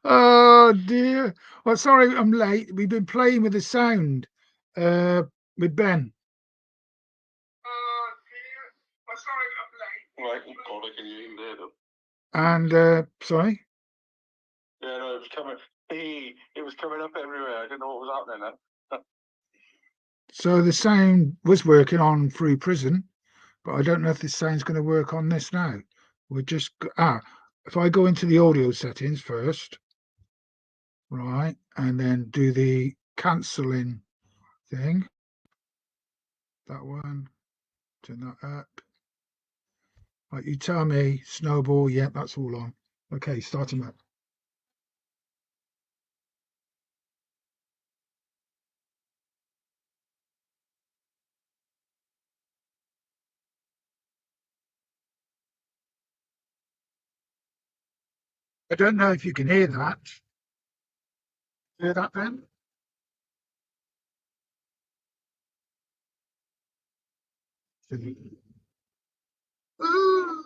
Oh dear. Well, sorry, I'm late. We've been playing with the sound uh, with Ben. Oh dear. Well, sorry, I'm late. Right, God, I can hear him there, though. And sorry. Yeah, no, it was coming. It was coming up everywhere. I didn't know what was happening then. So the sound was working on Free Prison, but I don't know if this sound's going to work on this now. We're just if I go into the audio settings first, right, and then do the cancelling thing. That one, turn that up. Right, you tell me, Snowball. Yeah, that's all on. Okay, starting up. I don't know if you can hear that. Hear that, Ben? Ooh, I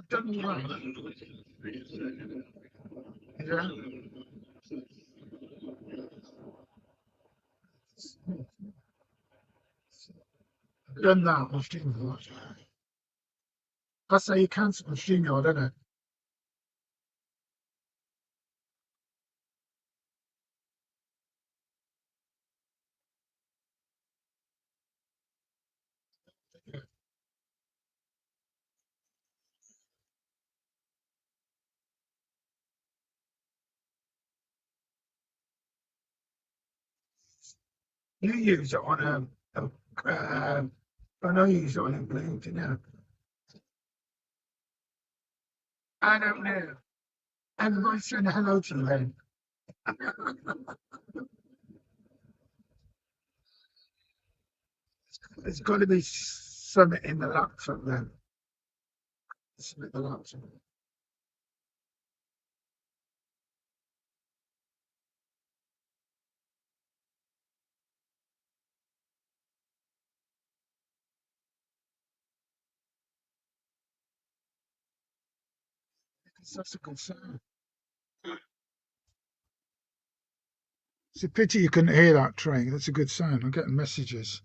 don't know why. Yeah. Done that with StreamYard. That's how you cancel the StreamYard, isn't it? You use it on I know you use it on LinkedIn now. I don't know. Everybody's saying hello to you then. There's got to be something in the laptop then. Something in the laptop. That's a good sound. It's a pity you couldn't hear that train. That's a good sound. I'm getting messages.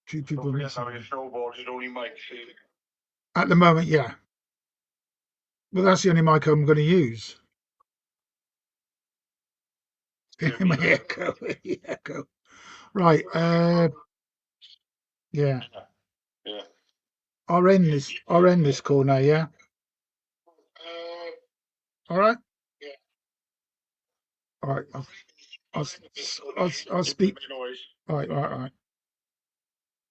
Two people Don't forget now messaging. your snowboard is only mic. At the moment, yeah. Well, that's the only mic I'm going to use. My echo. Echo. Right. Yeah. Yeah. I'll end this call now. Yeah. All right. All right. I'll speak. All right. All right. All right.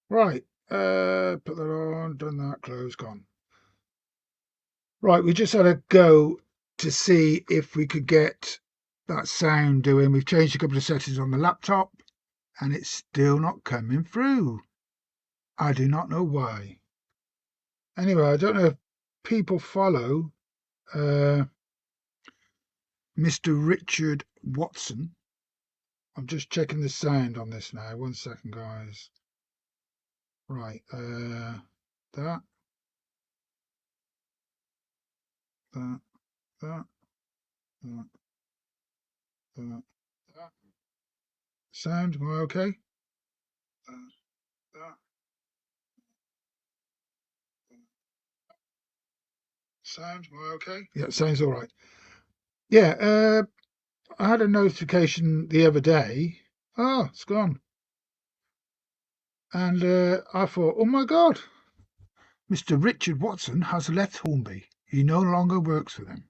Right. Put that on. Done that. Close. Gone. Right. We just had a go to see if we could get that sound doing. We've changed a couple of settings on the laptop, and it's still not coming through. I do not know why. Anyway, I don't know if people follow Mr. Richard Watson. I'm just checking the sound on this now. 1 second, guys. Right, that, that, that, that, that. Sound, am I okay? That. Sound, am I okay? Yeah, sounds all right. Yeah, I had a notification the other day. Oh, it's gone. And I thought, oh my God, Mr. Richard Watson has left Hornby. He no longer works for them.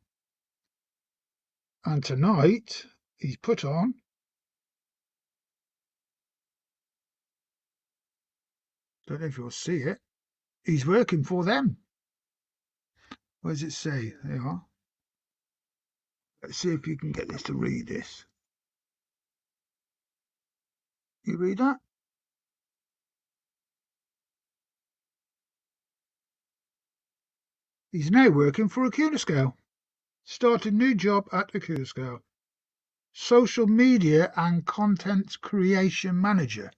And tonight he's put on. Don't know if you'll see it. He's working for them. Where does it say? There you are. Let's see if you can get this to read this. You read that? He's now working for Aculascale. Started new job at Aculascale. Social media and content creation manager.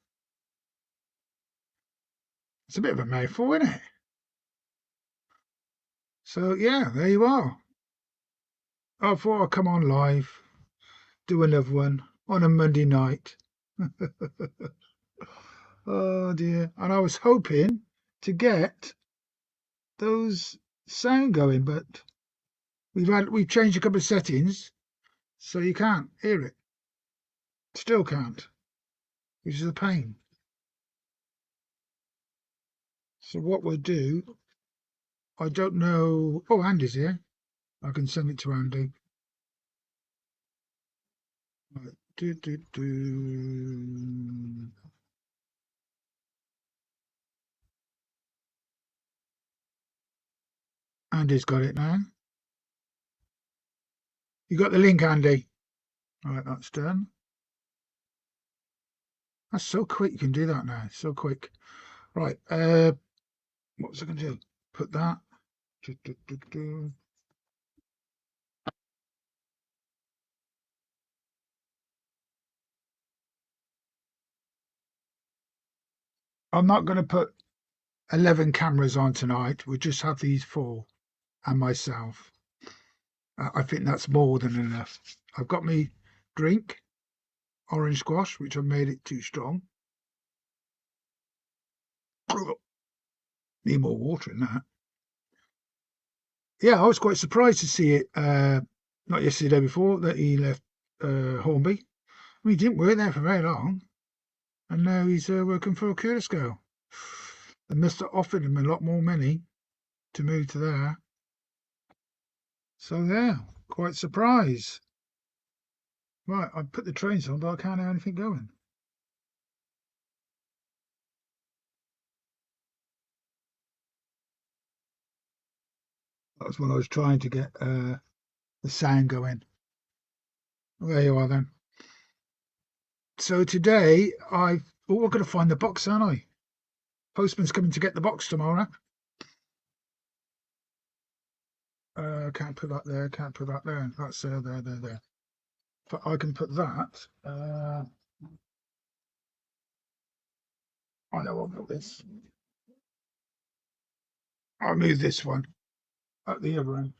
It's a bit of a mouthful, isn't it? So yeah, there you are. I thought I'd come on live, do another one on a Monday night. Oh dear. And I was hoping to get those sound going, but we've changed a couple of settings, so you can't hear it. Still can't, which is a pain. So what we'll do, I don't know. Oh, Andy's here. I can send it to Andy. Right. Andy's got it now. You got the link, Andy? All right, that's done. That's so quick. You can do that now. So quick. Right. What was I going to do? Put that. I'm not going to put 11 cameras on tonight. We'll just have these 4 and myself. I think that's more than enough. I've got me drink, orange squash, which I've made it too strong. Need more water in that. Yeah, I was quite surprised to see it, not yesterday, the day before, that he left Hornby. I mean, he didn't work there for very long, and now he's working for Kulisco. They must have offered him a lot more money to move to there. So yeah, quite surprised. Right, I put the trains on, but I can't hear anything going. That was when I was trying to get the sound going. Well, there you are then. So today we're going to find the box, aren't I? Postman's coming to get the box tomorrow. Can't put that there. Can't put that there. That's there. But I can put that. I know I'll put this. I'll move this one at the other end.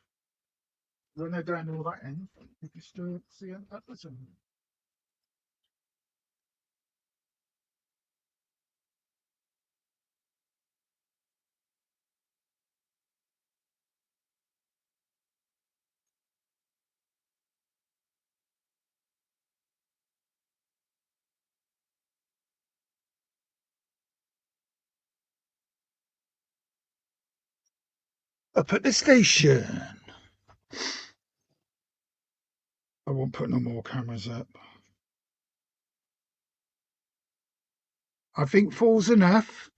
When they're down all that end, you can still see it at this end. Up at the station. I won't put no more cameras up. I think 4's enough.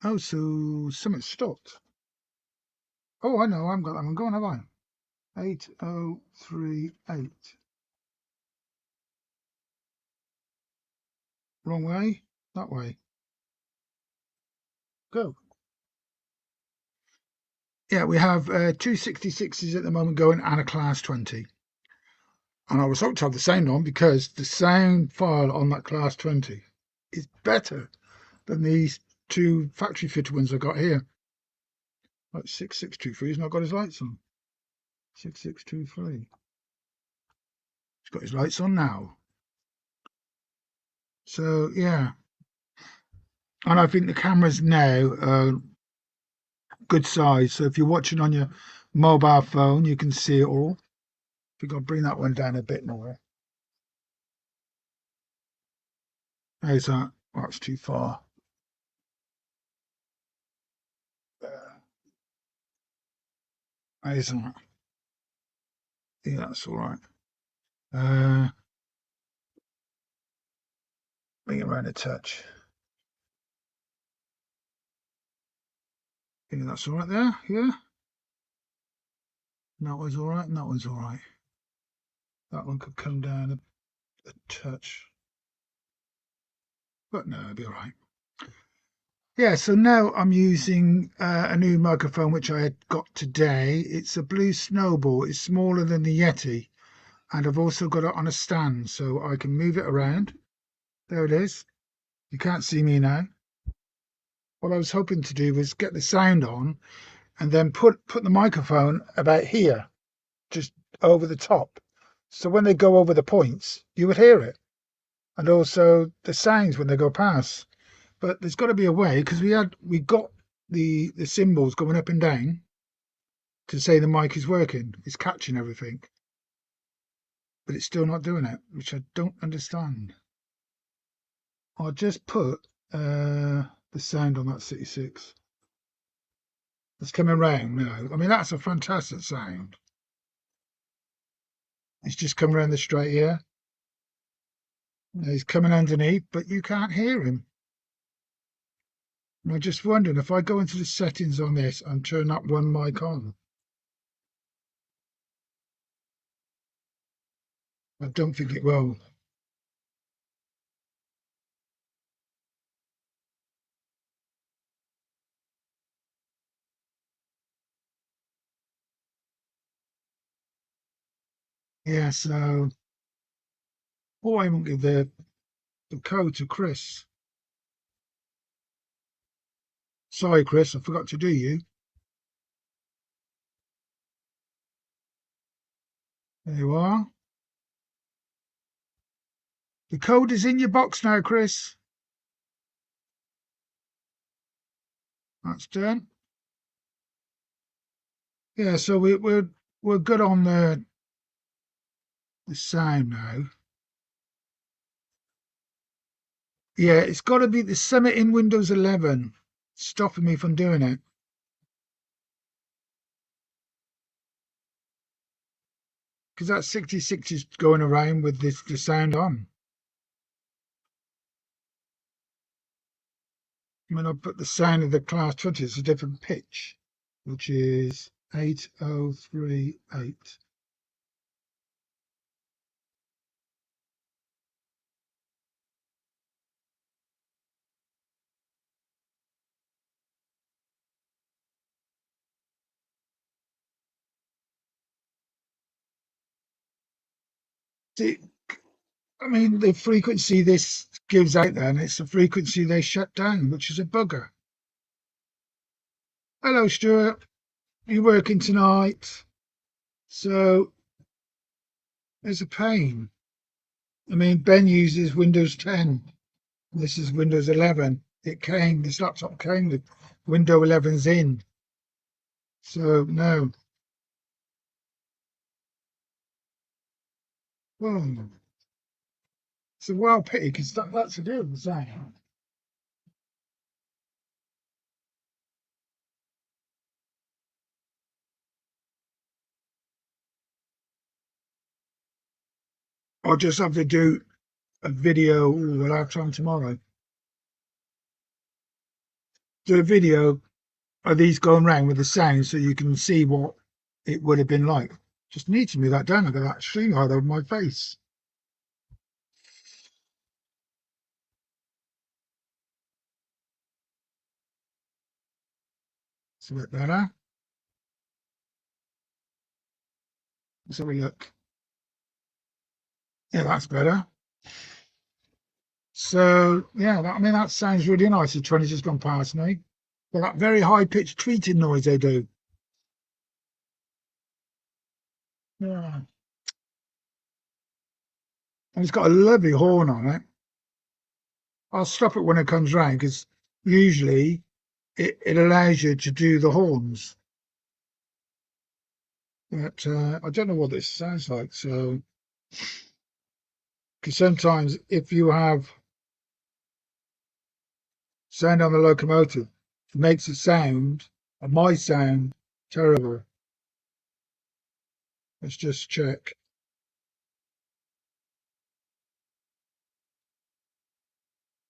Oh, so something stopped. Oh, I know. I haven't got that one going, have I? 8038. Wrong way. That way. Go. Yeah, we have 266s at the moment going and a class 20. And I was hoping to have the sound on because the sound file on that class 20 is better than these 2 factory fitted ones I got here. Like 6623, he's not got his lights on. 6623. He's got his lights on now. So yeah. And I think the cameras now are good size. So if you're watching on your mobile phone, you can see it all. If you've got to bring that one down a bit more. How's that? Oh, it's too far. How's that? Yeah, that's all right. Bring it around a touch. Yeah, that's all right there. Yeah. That one's all right, and that one's all right. That one could come down a touch. But no, it'll be all right. Yeah, so now I'm using a new microphone which I had got today. It's a Blue Snowball. It's smaller than the Yeti, and I've also got it on a stand so I can move it around. There it is. You can't see me now. what I was hoping to do was get the sound on and then put the microphone about here, just over the top. So when they go over the points, you would hear it. And also the sounds when they go past. But there's got to be a way, because we got the symbols going up and down to say the mic is working. It's catching everything. But it's still not doing it, which I don't understand. I'll just put the sound on that 66. It's coming round now. I mean, that's a fantastic sound. It's just coming around the straight here. He's coming underneath, but you can't hear him. And I'm just wondering if I go into the settings on this and turn that one mic on. I don't think it will. Yeah, so I won't give the code to Chris. Sorry, Chris, I forgot to do you. There you are. The code is in your box now, Chris. That's done. Yeah, so we're good on the sound now. Yeah, it's got to be the Summit in Windows 11 stopping me from doing it. Because that 66 is going around with the sound on. When I put the sound of the Class 20, it's a different pitch, which is 8038. See, I mean, the frequency this gives out then, it's the frequency they shut down, which is a bugger. Hello, Stuart. Are you working tonight? So there's a pain. I mean, Ben uses Windows 10. This is Windows 11. This laptop came with Windows 11's in. So no. Well, it's a wild pity because that's to do with the sound. I'll just have to do a video. We'll have time tomorrow. Do a video of these going round with the sound so you can see what it would have been like. Just need to move that down. I've got that string hard over my face. It's a bit better. Let's have a look. Yeah, that's better. So yeah, I mean that sounds really nice. The 20's just gone past me. But that very high pitched tweeting noise they do. Yeah. And it's got a lovely horn on it. I'll stop it when it comes round because usually it allows you to do the horns. But I don't know what this sounds like. So, because sometimes if you have sound on the locomotive, it makes the sound, and my sound, terrible. Let's just check.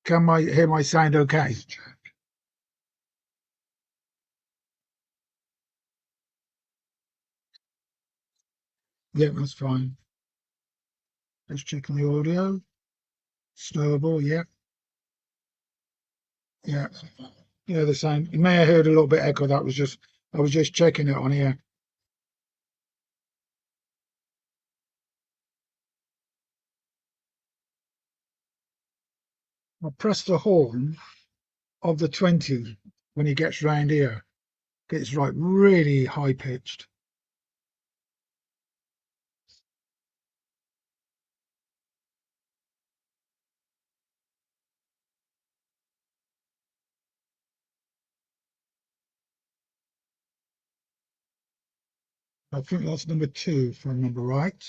Can I hear my sound okay? Yeah, that's fine. Let's check on the audio. Snowball, yeah. Yeah. Yeah, the same. You may have heard a little bit echo. I was just checking it on here. I press the horn of the 20 when he gets round here. Gets like really high pitched. I think that's number 2, if I remember right.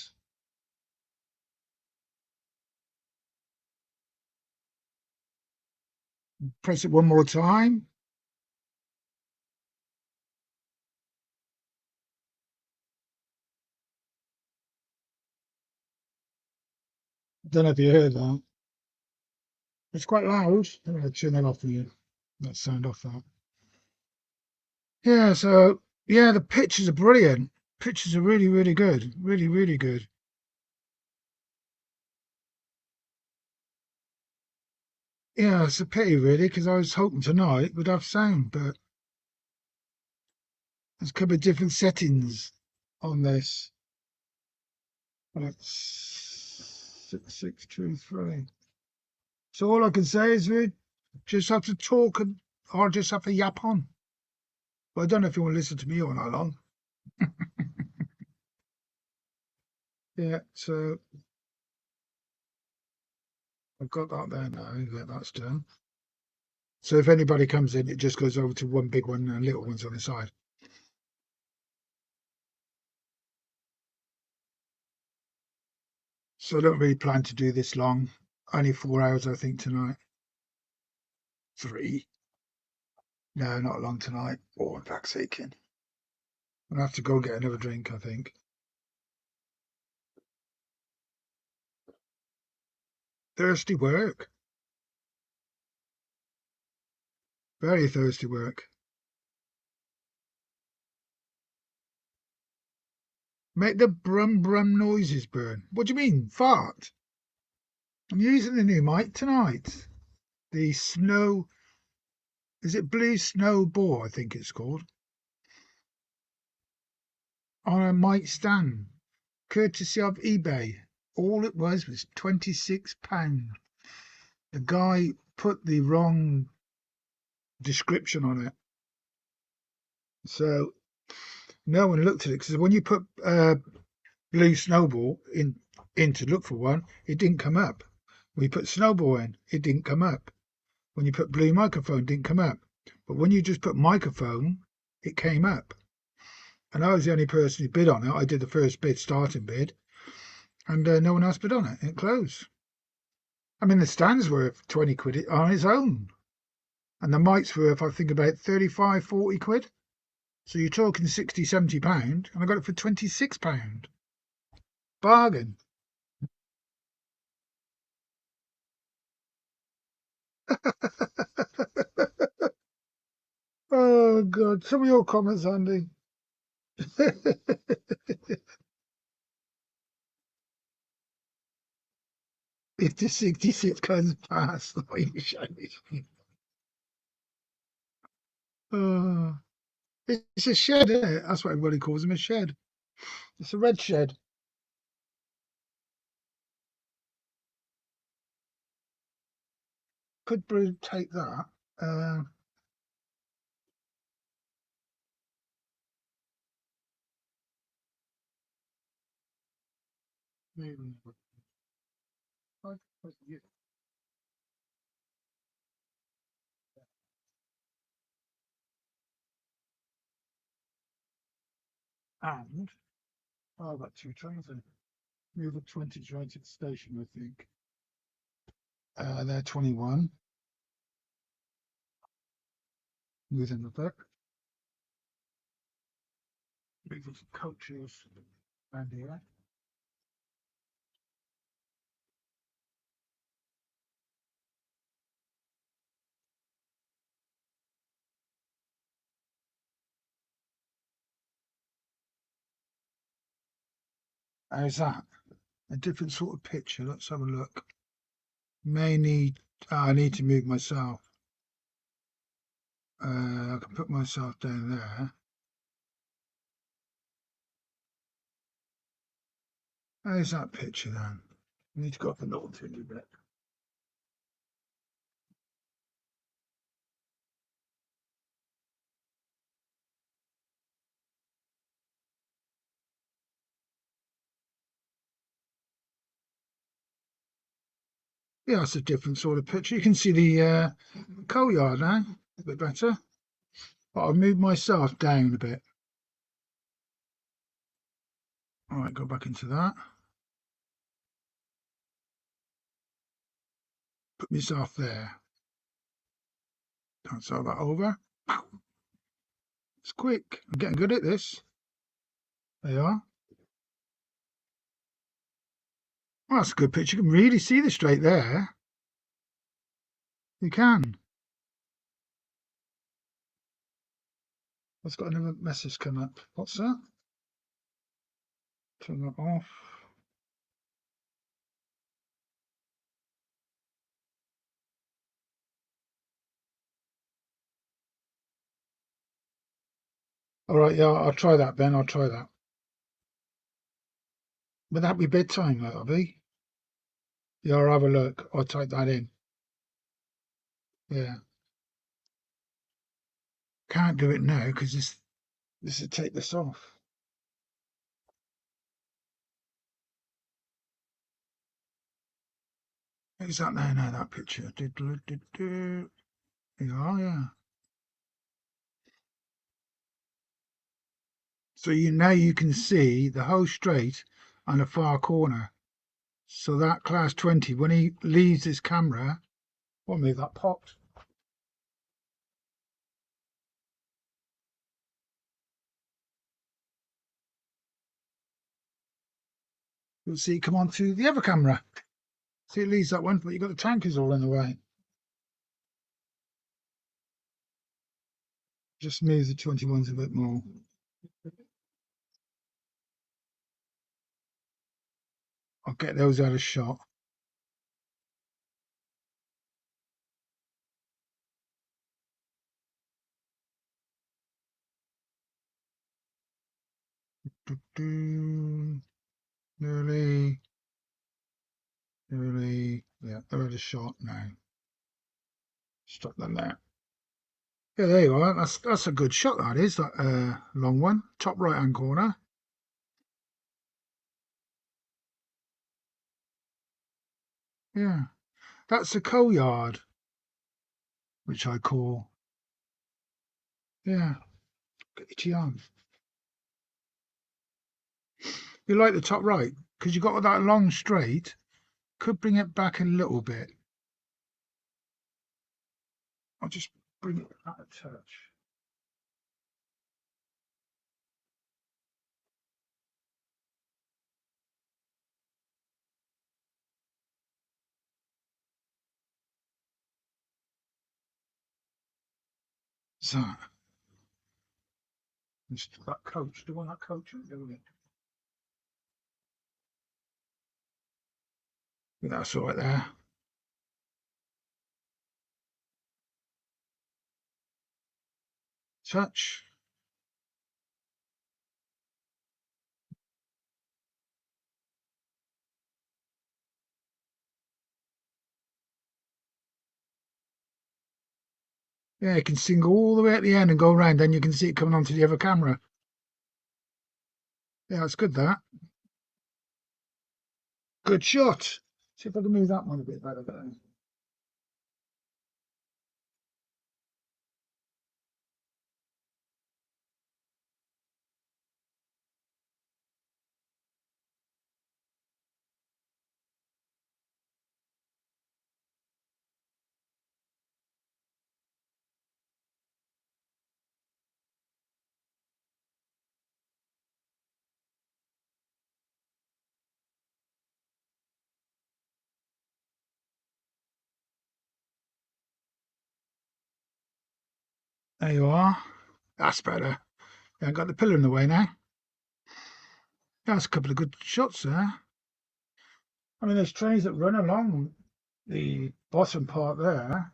Press it one more time. Don't know if you heard that. It's quite loud. I'm going to turn that off for you. That sound off that. Yeah, so yeah, the pictures are brilliant. Pictures are really, really good. Really, really good. Yeah, it's a pity really, because I was hoping tonight we'd have sound, but there's a couple of different settings on this. That's 6623. So all I can say is we just have to talk and or just have to yap on. But I don't know if you want to listen to me all night long. Yeah, so I've got that there now. Yeah, that's done. So if anybody comes in, it just goes over to one big one and little ones on the side. So I don't really plan to do this long. Only 4 hours, I think, tonight. 3. No, not long tonight. Oh, I'm back's aching. I'll have to go and get another drink, I think. Thirsty work. Very thirsty work. Make the brum brum noises, Burn. What do you mean? Fart? I'm using the new mic tonight. The snow. Is it Blue Snowball? I think it's called. On a mic stand, courtesy of eBay. All it was £26. The guy put the wrong description on it. So no one looked at it because when you put Blue Snowball in to look for one, it didn't come up. When you put Snowball in, it didn't come up. When you put Blue Microphone, it didn't come up. But when you just put microphone, it came up. And I was the only person who bid on it. I did the first bid, starting bid, and no one else bid on it. It closed. I mean, the stand's worth 20 quid on its own. And the mic's worth, I think, about 35, 40 quid. So you're talking 60, 70 pound, and I got it for £26. Bargain. Oh God! Some of your comments, Andy. 66 kinds past. Oh, it's a shed, isn't it? That's what everybody calls them, a shed. It's a red shed. Could Brew take that? Maybe. And I've got 2 trains in. Move a 20 train to the station, I think. They're 21. Move in the back. Move some coaches around here. How's that? A different sort of picture. Let's have a look. May need. I need to move myself. I can put myself down there. How's that picture then? I need to go up a little tiny bit. Yeah, that's a different sort of picture. You can see the coal yard now a bit better. But I'll move myself down a bit. All right, go back into that. Put myself there. Cancel that over. It's quick. I'm getting good at this. There you are. Well, that's a good picture. You can really see the straight there. You can. I've got another message come up. What's that? Turn that off. All right, yeah, I'll try that, Ben. I'll try that. But that'll be bedtime, that'll be. Yeah, I'll have a look. I'll type that in. Yeah. Can't do it now because this will take this off. Is that there now, that picture? There you are, yeah. So now you can see the whole straight and the far corner. So that class 20, when he leaves his camera, I'll move that pot. You'll see it come on to the other camera. See, it leaves that one, but you've got the tankers all in the way. Just move the 21s a bit more. I'll get those out of shot. Nearly, yeah, they're out of shot now. Stop them there. Yeah, there you are. That's a good shot. That is that long one, top right hand corner. Yeah, that's the coal yard, which I call. Yeah, itchy arm. You like the top right because you got that long straight. Could bring it back a little bit. I'll just bring it out a touch. So, that coach. Do you want that coach? That's all right there. Touch. Yeah, you can sing all the way at the end and go around, then you can see it coming onto the other camera. Yeah, it's good, that. Good shot. See if I can move that one a bit better. There you are. That's better. Yeah, I got the pillar in the way now. Yeah, that's a couple of good shots there. I mean, there's trains that run along the bottom part there.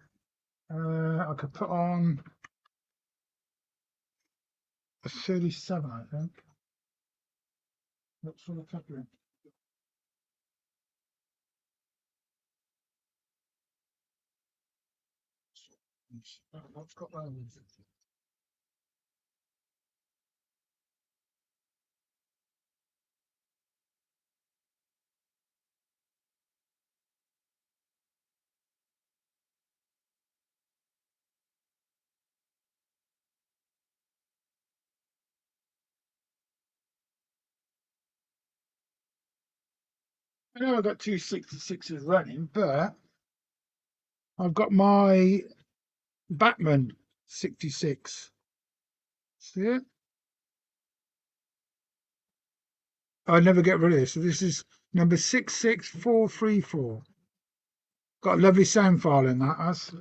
I could put on a 37, I think. What's sort of covering? What's got those? I know I've got two 66s running, but I've got my Batman 66. See it? I'd never get rid of this. So this is number 66434. Got a lovely sound file in that, us.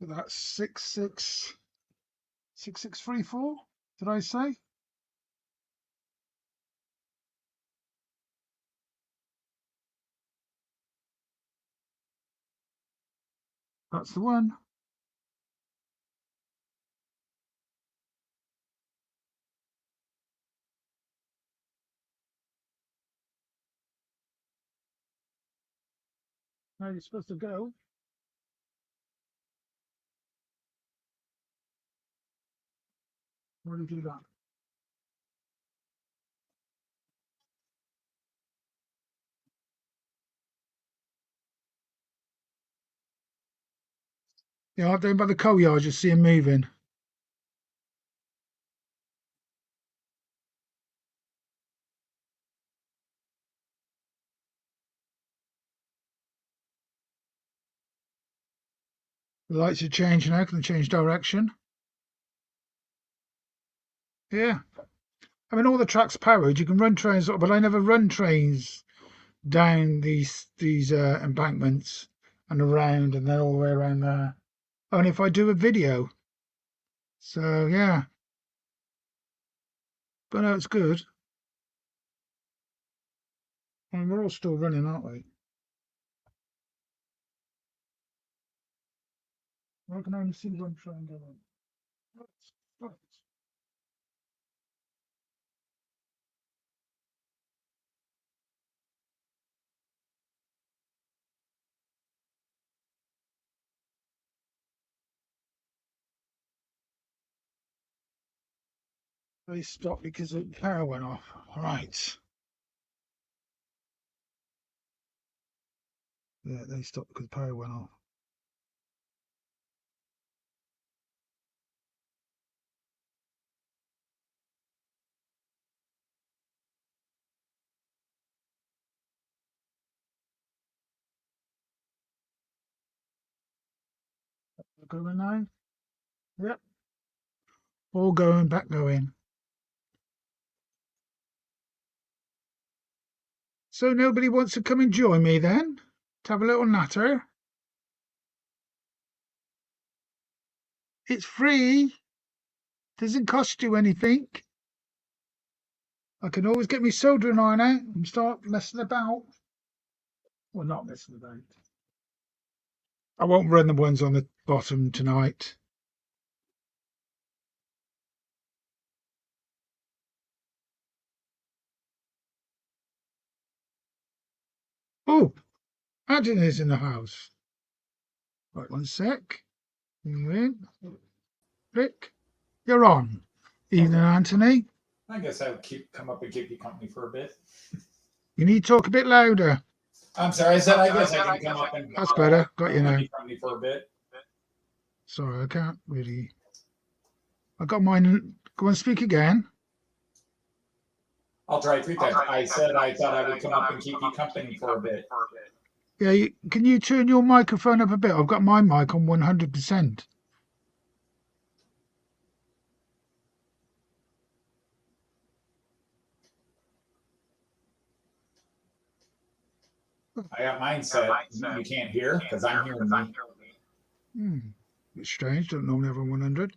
That's 6634. Did I say? That's the one. Now you're supposed to go. Where do you do that? Yeah, out there by the coal yard, you see him moving. The lights are changing now. Can they change direction? Yeah. I mean, all the track's powered. You can run trains, but I never run trains down these embankments and around and then all the way around there. Only if I do a video. So yeah. But no, it's good. And we're all still running, aren't we? I can only see one train going. They stopped because the power went off. Right. Yeah, they stopped because the power went off. Going now? Yep. All going, back going. So nobody wants to come and join me then? To have a little natter? It's free. Doesn't cost you anything. I can always get my soldering iron out and start messing about. Well, not messing about. I won't run the ones on the bottom tonight. Oh, Adam is in the house. Right, one sec. You in? Rick, you're on. Evening, Anthony. I guess I would come up and keep you company for a bit. You need to talk a bit louder. I'm sorry, I said I guess I can come up and That's better. Got you now. keep company for a bit. Sorry, I can't really. I got mine. Go and speak again. I'll try 3 times. I said I thought I would come up and keep you company for a bit. Yeah, can you turn your microphone up a bit? I've got my mic on 100%. I got mine set. You can't hear because I'm hearing me. It's strange. Don't normally have a 100.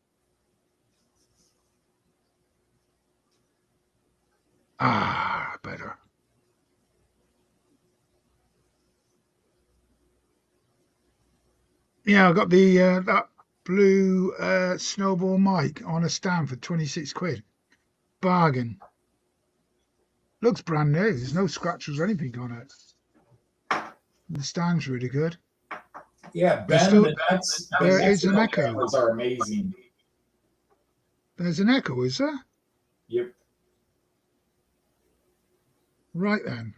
Ah, better. Yeah, I got the that blue snowball mic on a stand for 26 quid. Bargain. Looks brand new. There's no scratches or anything on it. The stand's really good. Yeah, There's Ben, still- the Nets, there the is an Nets echo. cameras are amazing. There's an echo, is there? Yep. Right then.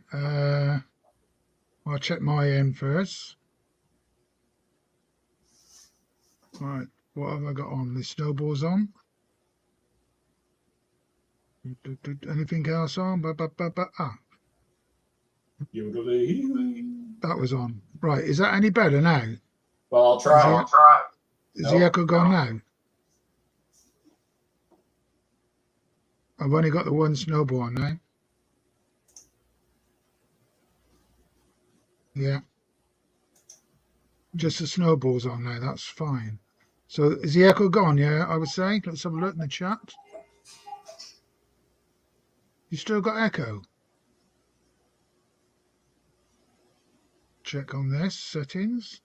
I'll check my end first. Right. What have I got on? The snowball's on. Anything else on? That was on. Right. Is that any better now? Well, I'll try. Is the echo gone now? I've only got the one snowball on now. Yeah. Just the snowballs on now. That's fine. So is the echo gone? Yeah, I would say. Let's have a look in the chat. You still got echo? Check on this. Settings.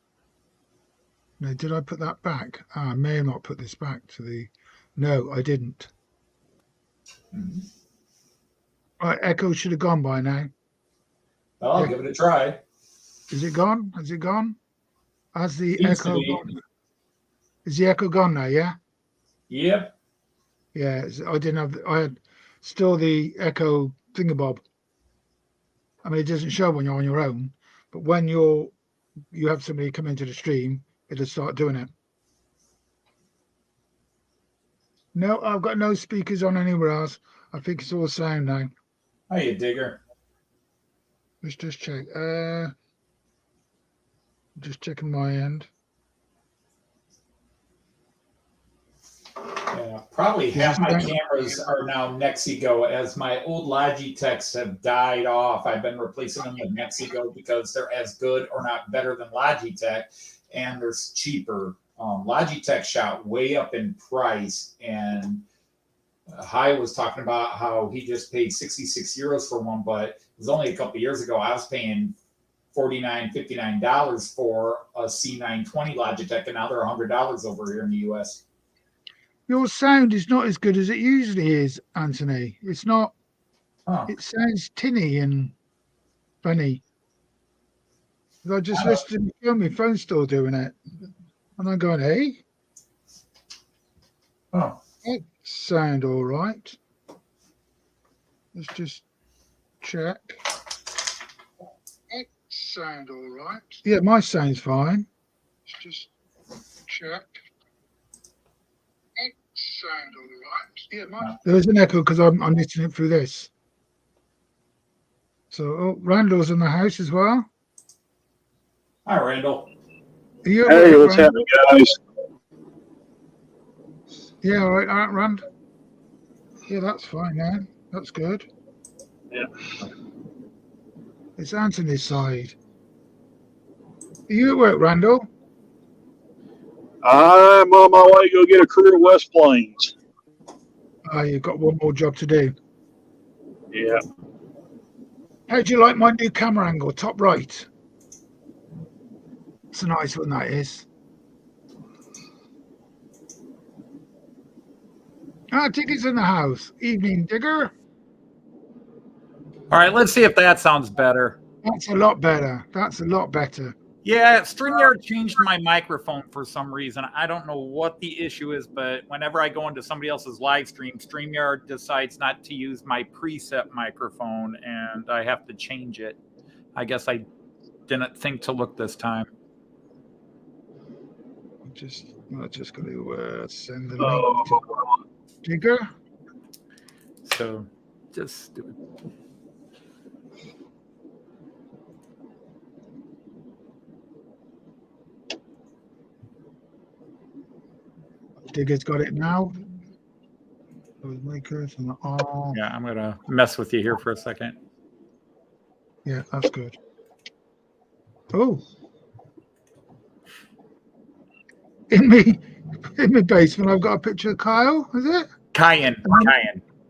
No, did I put that back? I may have not put this back to the... No, I didn't. Right, echo should have gone by now. Well, I'll give it a try. Is it gone? Has it gone? Has the Seems to echo be. gone? Is the echo gone now? Yeah. Yep. Yeah. I didn't have. I had still the echo thingabob. I mean, it doesn't show when you're on your own, but when you have somebody come into the stream, it'll start doing it. No, I've got no speakers on anywhere else. I think it's all sound now. Hiya, Digger. Let's just check. Just checking my end. Yeah, probably half my cameras are now Nexigo, as my old Logitechs have died off. I've been replacing them with Nexigo because they're as good or not better than Logitech, and they're cheaper. Logitech shot way up in price, and Hai was talking about how he just paid 66 euros for one, but it was only a couple of years ago. I was paying $49, $59 for a C920 Logitech, and now they're $100 over here in the US. Your sound is not as good as it usually is, Anthony. It's not. Huh. It sounds tinny and funny. I just listened to film, my phone's still doing it. And I'm going, hey? Oh. It sound all right. Let's just check. It sound all right. Yeah, my sound's fine. Let's just check. It sound all right. Yeah, my. There's an echo because I'm listening through this. So, Randall's in the house as well. Hi, Randall. Are you Hey, awake, what's Randall? happening, guys? Yeah, all right, Rand. Yeah, that's fine, man. That's good. Yeah. It's Anthony's side. Are you at work, Randall? I'm on my way to go get a career at West Plains. You've got one more job to do. Yeah. How do you like my new camera angle? Top right. It's a nice one, that is. Digger's in the house. Evening, Digger. All right, let's see if that sounds better. That's a lot better. That's a lot better. Yeah, StreamYard changed my microphone for some reason. I don't know what the issue is, but whenever I go into somebody else's live stream, StreamYard decides not to use my preset microphone, and I have to change it. I guess I didn't think to look this time. I'm just going to send the link to Digger. So just do it. Digger's got it now. Makers and all. Yeah, I'm going to mess with you here for a second. Yeah, that's good. Oh. In my basement, I've got a picture of Kyle, is it? Cayenne.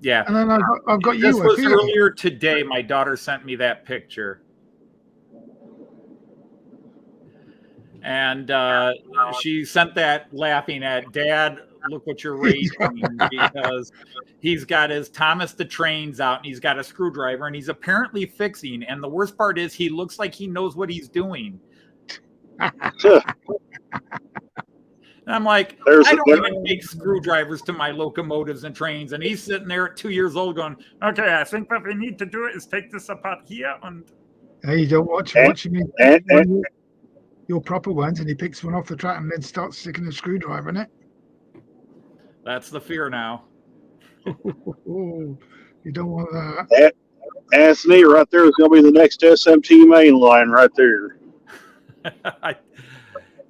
Yeah. And then I've got you. This was here. earlier today. My daughter sent me that picture. And she sent that laughing at, Dad, look what you're raising, because he's got his Thomas the Trains out and he's got a screwdriver and he's apparently fixing. And the worst part is he looks like he knows what he's doing. And I'm like, There's I a- don't even take screwdrivers to my locomotives and trains. And he's sitting there at 2 years old going, okay, I think what we need to do is take this apart here. And Hey, you don't watch And- watching me and- one of your proper ones, and he picks one off the track and then starts sticking a screwdriver in it. that's the fear now. Oh, you don't want that. Anthony, right there is going to be the next SMT main line right there.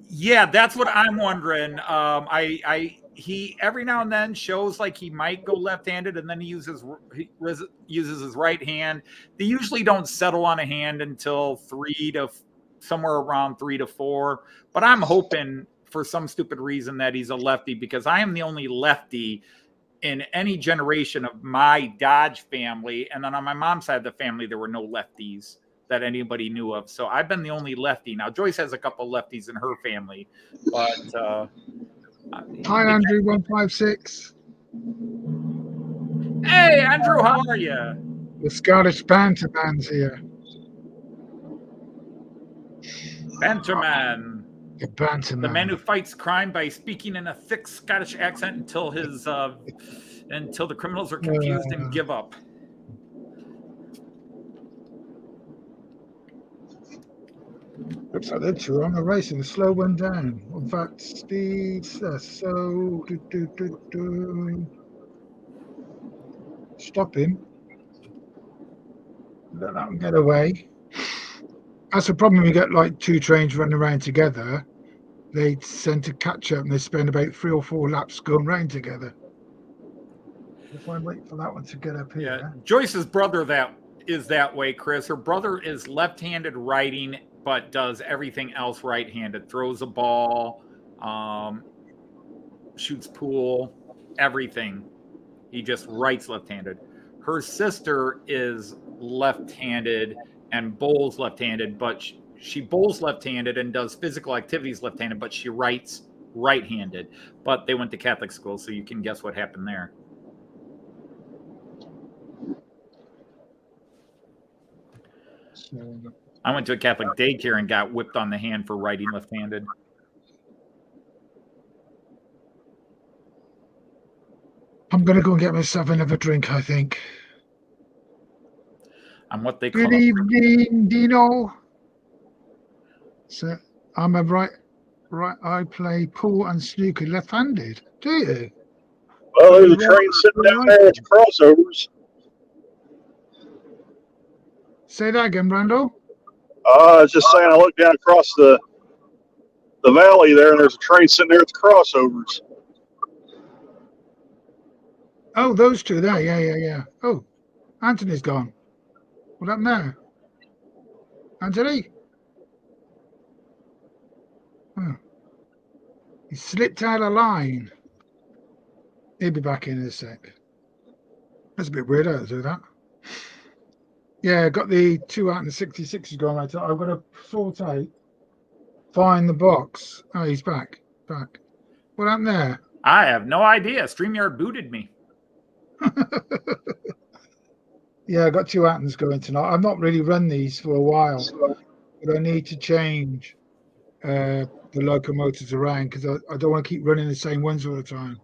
Yeah, that's what I'm wondering. He every now and then shows like he might go left-handed, and then he uses his right hand. They usually don't settle on a hand until somewhere around 3 to 4. But I'm hoping for some stupid reason that he's a lefty, because I am the only lefty in any generation of my Dodge family, and then on my mom's side of the family, there were no lefties that anybody knew of. So I've been the only lefty. Now Joyce has a couple lefties in her family, but Hi, Andrew 156. hey, Andrew, how are you? The Scottish Banter Man's here. Banterman, The Banter the Man. man who fights crime by speaking in a thick Scottish accent until until the criminals are confused and give up. Looks like they're two on a race and a slow one down. In fact, speed so stop him. Let that one get away. That's the problem. You get like two trains running around together. They tend to catch up and they spend about 3 or 4 laps going round together. If I wait for that one to get up Yeah, here. Joyce's brother is that way, Chris. Her brother is left-handed riding, but does everything else right-handed. Throws a ball, shoots pool, everything. He just writes left-handed. Her sister is left-handed and bowls left-handed, but she bowls left-handed and does physical activities left-handed, but she writes right-handed. But they went to Catholic school, so you can guess what happened there. So, I went to a Catholic daycare and got whipped on the hand for writing left-handed. I'm going to go and get myself another drink, I think. I'm what they call Good evening, Dino. So I'm a right. I play pool and snooker left-handed. Do you? Well, there's a train sitting down there at the crossovers. Say that again, Randall. I was just saying, I looked down across the valley there, and there's a train sitting there at the crossovers. Oh, those two there. Yeah. Oh, Anthony's gone. What happened there? Anthony? Oh. He slipped out of line. He'll be back in a sec. That's a bit weird, how to do that. Yeah, got the 2 out and the 66 is going right. I've got to sort out, find the box. Oh, he's back. What happened there? I have no idea. StreamYard booted me. Yeah, I got 2 atoms going tonight. I've not really run these for a while, but I need to change the locomotives around because I don't want to keep running the same ones all the time.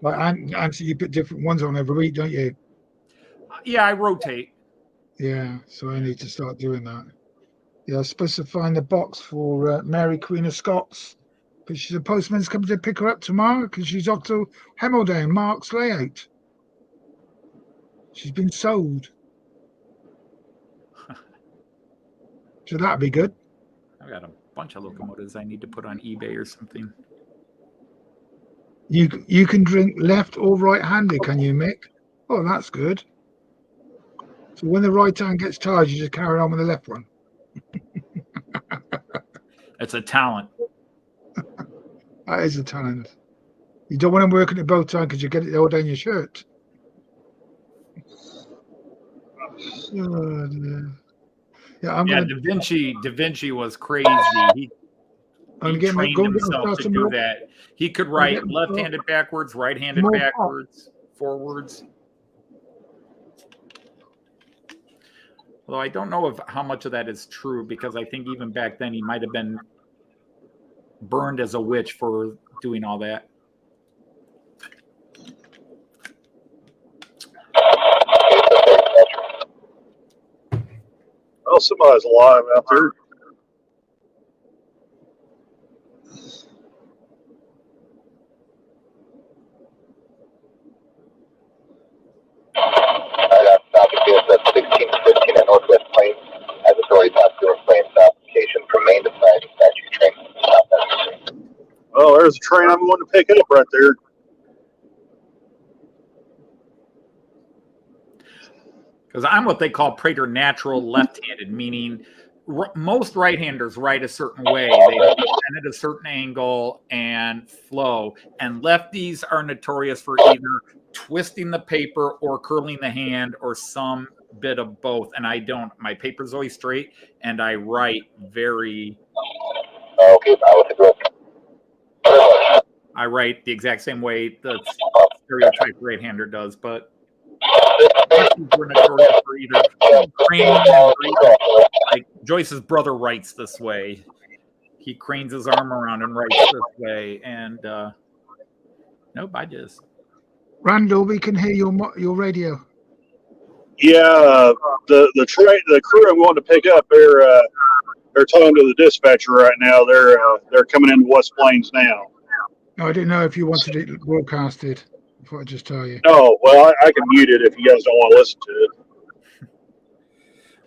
Like, Anthony, you put different ones on every week, don't you? Yeah, I rotate. Yeah, so I need to start doing that. Yeah, I'm supposed to find the box for Mary Queen of Scots because she's a postman's coming to pick her up tomorrow because she's off to Hemel Mark's layout. She's been sold. So that'd be good. I've got a bunch of locomotives I need to put on eBay or something. You can drink left or right-handed, can you, Mick? Oh, that's good. So when the right hand gets tired, you just carry on with the left one. It's a talent. That is a talent. You don't want to work at both times because you get it all down your shirt. Oh, dear. Yeah, I'm Yeah, gonna. Da Vinci was crazy. He Get my, trained go and get himself myself to some do more. that. He could write get myself- left-handed backwards, right-handed more backwards, forwards. Although I don't know how much of that is true because I think even back then he might have been burned as a witch for doing all that. Oh, somebody's alive out there. I got south of KSF 1615 at Northwest Plains. As authorities have to explain application from Maine to Friday statute train. Oh, there's a train I'm going to pick up right there. Because I'm what they call preternatural left-handed, meaning most right-handers write a certain way. They bend at a certain angle and flow. And lefties are notorious for either twisting the paper or curling the hand or some bit of both. And I don't. My paper's always straight, and I write very... Okay, I was aggressive. I write the exact same way the stereotype right-hander does, but we're notorious for either craning and writing. Like Joyce's brother writes this way. He cranes his arm around and writes this way. And nope, I just... Randall, we can hear your radio. Yeah, the crew I'm going to pick up, they're talking to the dispatcher right now. They're coming into West Plains now. No, I didn't know if you wanted it broadcasted. I thought I'd just tell you. Oh, well, I can mute it if you guys don't want to listen to it.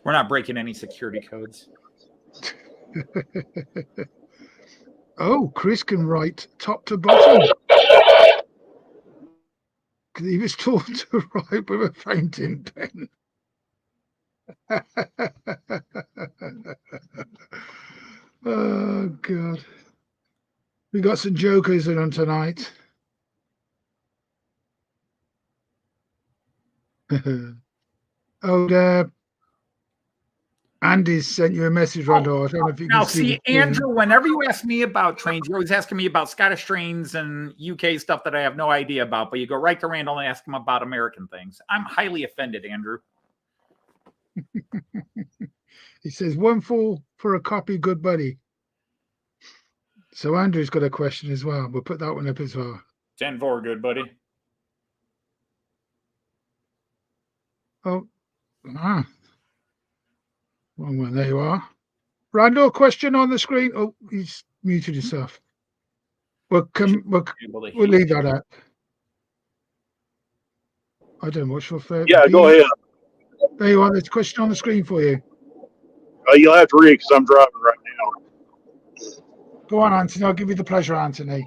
We're not breaking any security codes. Oh, Chris can write top to bottom. He was taught to write with a fountain pen. Oh, God. We got some jokers in on tonight. Oh, Andy's sent you a message, Randall. I don't know if you can Now, see, Andrew, whenever you ask me about trains, you're always asking me about Scottish trains and UK stuff that I have no idea about, but you go right to Randall and ask him about American things. I'm highly offended, Andrew. He says, 1-4 for a copy, good buddy. So Andrew's got a question as well. We'll put that one up as well. 10-4, good buddy. Oh, well, there you are. Randall, question on the screen. Oh, he's muted himself. We'll leave that up. I don't know what's your favorite. Yeah, go ahead. There you are. There's a question on the screen for you. You'll have to read because I'm driving right now. Go on, Anthony. I'll give you the pleasure, Anthony.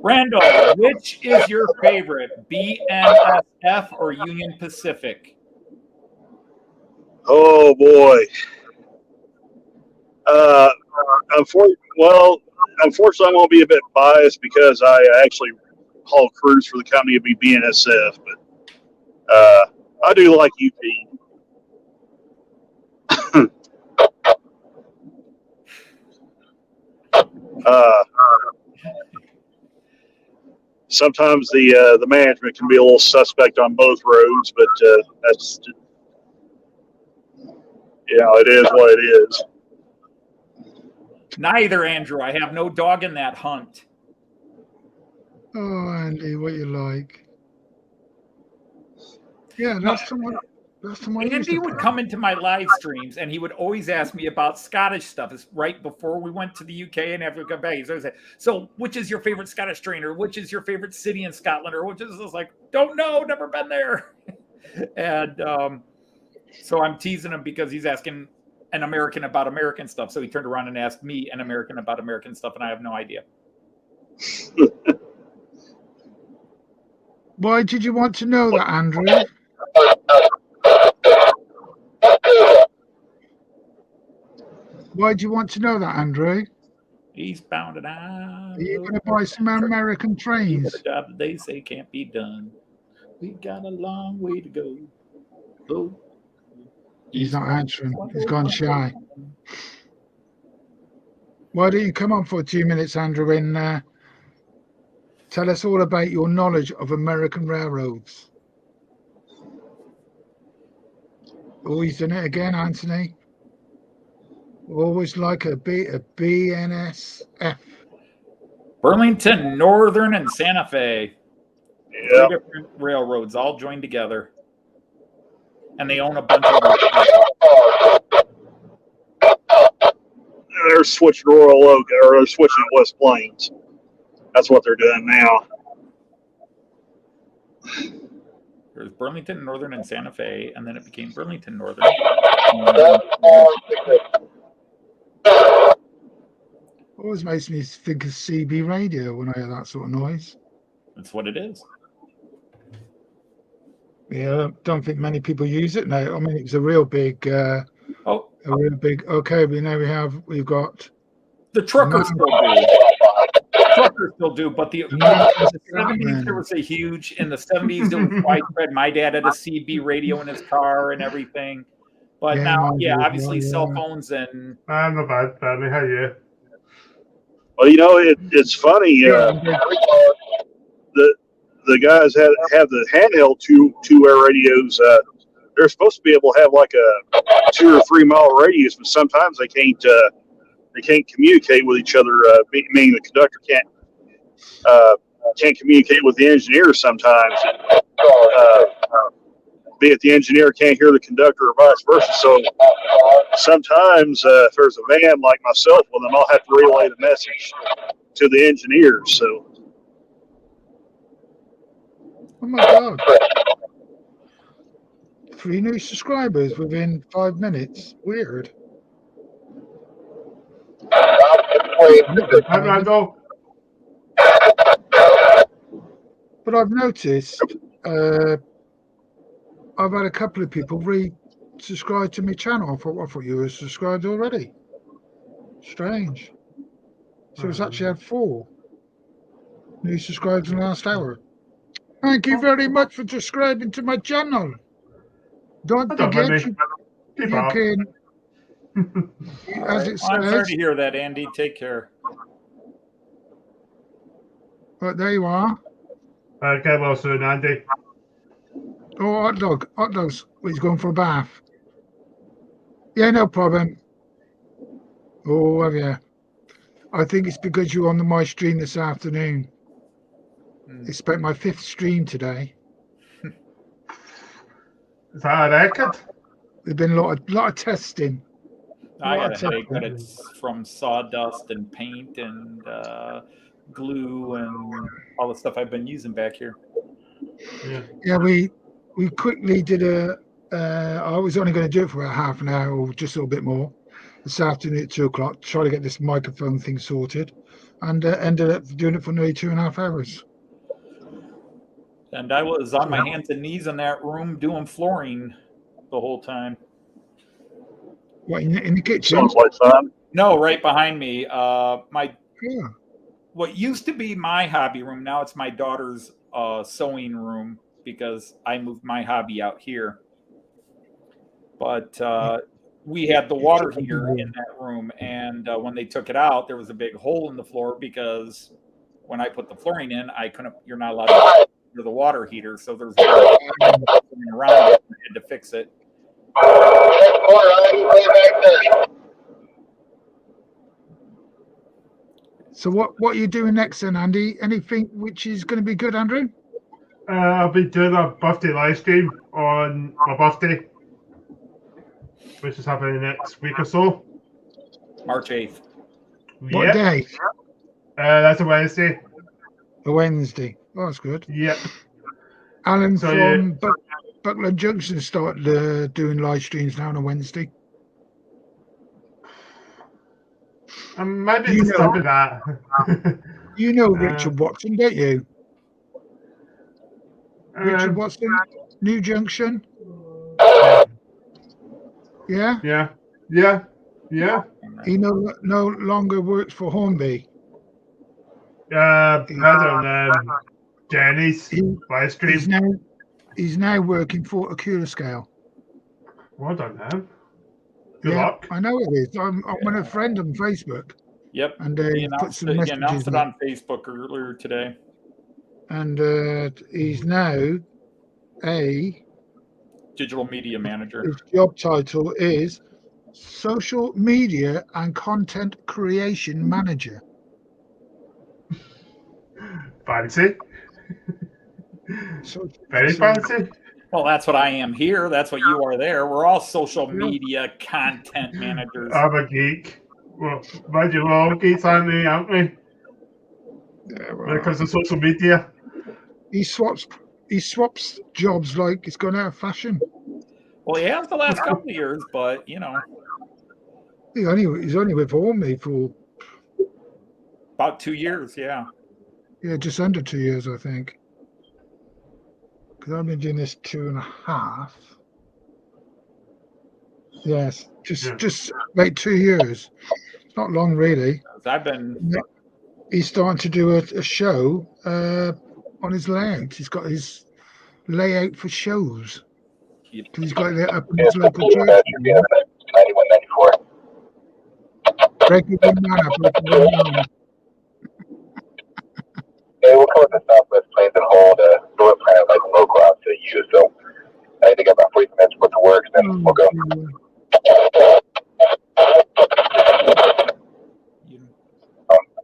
Randall, which is your favorite, BNSF or Union Pacific? Oh boy. Unfortunately, I'm going to be a bit biased because I actually haul crews for the company of BNSF, but I do like UP. Sometimes the management can be a little suspect on both roads, but that's it is what it is. Neither, Andrew. I have no dog in that hunt. Oh, Andy, what you like? Yeah, last time Andy would come into my live streams and he would always ask me about Scottish stuff. It's right before we went to the UK and after we got back. He's always like, so which is your favorite Scottish train, or which is your favorite city in Scotland, or which is... I was like, don't know, never been there. And so I'm teasing him because he's asking an American about American stuff. So he turned around and asked me an American about American stuff, and I have no idea. Why did you want to know that, Andrew? Why do you want to know that, Andrew? Eastbound and I. Are you going to buy some American trains? A job that they say can't be done. We got a long way to go. Oh. He's not answering. He's gone shy. Why don't you come on for 2 minutes, Andrew, and tell us all about your knowledge of American railroads? Oh, he's done it again, Anthony. Always like a BNSF. Burlington Northern and Santa Fe. Yeah. 3 different railroads all joined together. And they own a bunch of They're switching Royal Oak, or they're switching West Plains. That's what they're doing now. There's Burlington Northern and Santa Fe, and then it became Burlington Northern. Always makes me think of CB radio when I hear that sort of noise. That's what it is. Yeah, I don't think many people use it now. I mean, it's a real big, Oh, okay, we've got the truckers still do. Truckers still do, but the 70s, there was a huge, in the 70s, there was widespread. My dad had a CB radio in his car and everything. But Yeah, now, mine yeah, did, obviously yeah. cell phones and I'm not bad, Barney. How are you? Well, you know, it's funny. The guys have the handheld two-way radios. They're supposed to be able to have like a 2 or 3 mile radius, but sometimes they can't communicate with each other. Meaning the conductor can't communicate with the engineer sometimes. Be it the engineer can't hear the conductor or vice versa. So sometimes if there's a van like myself, well, then I'll have to relay the message to the engineer. So. Oh my God. 3 new subscribers within 5 minutes. Weird. Hi, Randall. But I've noticed I've had a couple of people re-subscribe to my channel. I thought you were subscribed already. Strange. So it's actually had 4 new subscribers in the last hour. Thank you very much for subscribing to my channel. Don't Hold on, forget Barney. you Keep up. can, as it I'm sorry says, to hear that, Andy. Take care. but there you are. Get well soon, Andy. Oh, hot dogs. He's going for a bath. Yeah, no problem. Oh, have you? I think it's because you're on my stream this afternoon. It's about my 5th stream today. Is that a record? There's been a lot of testing. I Well, got a it's a- headache, but it's from sawdust and paint and glue and all the stuff I've been using back here. Yeah, we quickly did I was only going to do it for about half an hour or just a little bit more this afternoon at 2 o'clock, try to get this microphone thing sorted, and ended up doing it for nearly 2.5 hours. And I was on my hands and knees in that room doing flooring the whole time. What, in the kitchen? Sounds like fun. No, right behind me. Yeah. What used to be my hobby room, now it's my daughter's sewing room because I moved my hobby out here. But we had the water heater in that room, and when they took it out, there was a big hole in the floor because when I put the flooring in, you're not allowed to under the water heater, so there's around it. I had to fix it. So what are you doing next then, Andy? Anything which is going to be good, Andrew? I'll be doing a birthday live stream on my birthday, which is happening next week or so. March 8th. What Yep. day? That's a Wednesday. A Wednesday. Oh, that's good. Yep. Alan So, from Buckland Junction started doing live streams now on a Wednesday. Maybe You it's know- something that. You know Richard Watson, don't you? Richard Um, Watson, New Junction. Yeah, yeah. he no longer works for Hornby. I don't know. Jenny's He- live stream. He's now working for Acura Scale. Well done, man. Good Yeah, luck. I know it is. I'm with a friend on Facebook, Yep. and He he put announced some it, messages. on Facebook earlier today. And he's now Digital media manager. his job title is Social Media and Content Creation Manager. Fancy. So Very fancy. Well, that's what I am here. That's what you are there. We're all social media content managers. I'm a geek. Well, imagine we're all geeks, aren't we? Yeah, When it comes to social media. he swaps jobs like it's gone out of fashion. Well, he has the last couple of years, but you know, He's only with Orme for about 2 years. Yeah. just under 2 years, I think. Because I've been doing this 2.5. Yes, just like 2 years. It's not long, really. I've been. He's starting to do a show on his layout. He's got his layout for shows. Because he's got it up in his local church. 9194. Regular manner. Yeah, we'll cover the Southwest Plains and hold North Planet like a local out to you. So I think about 40 minutes worth of work, then we'll go.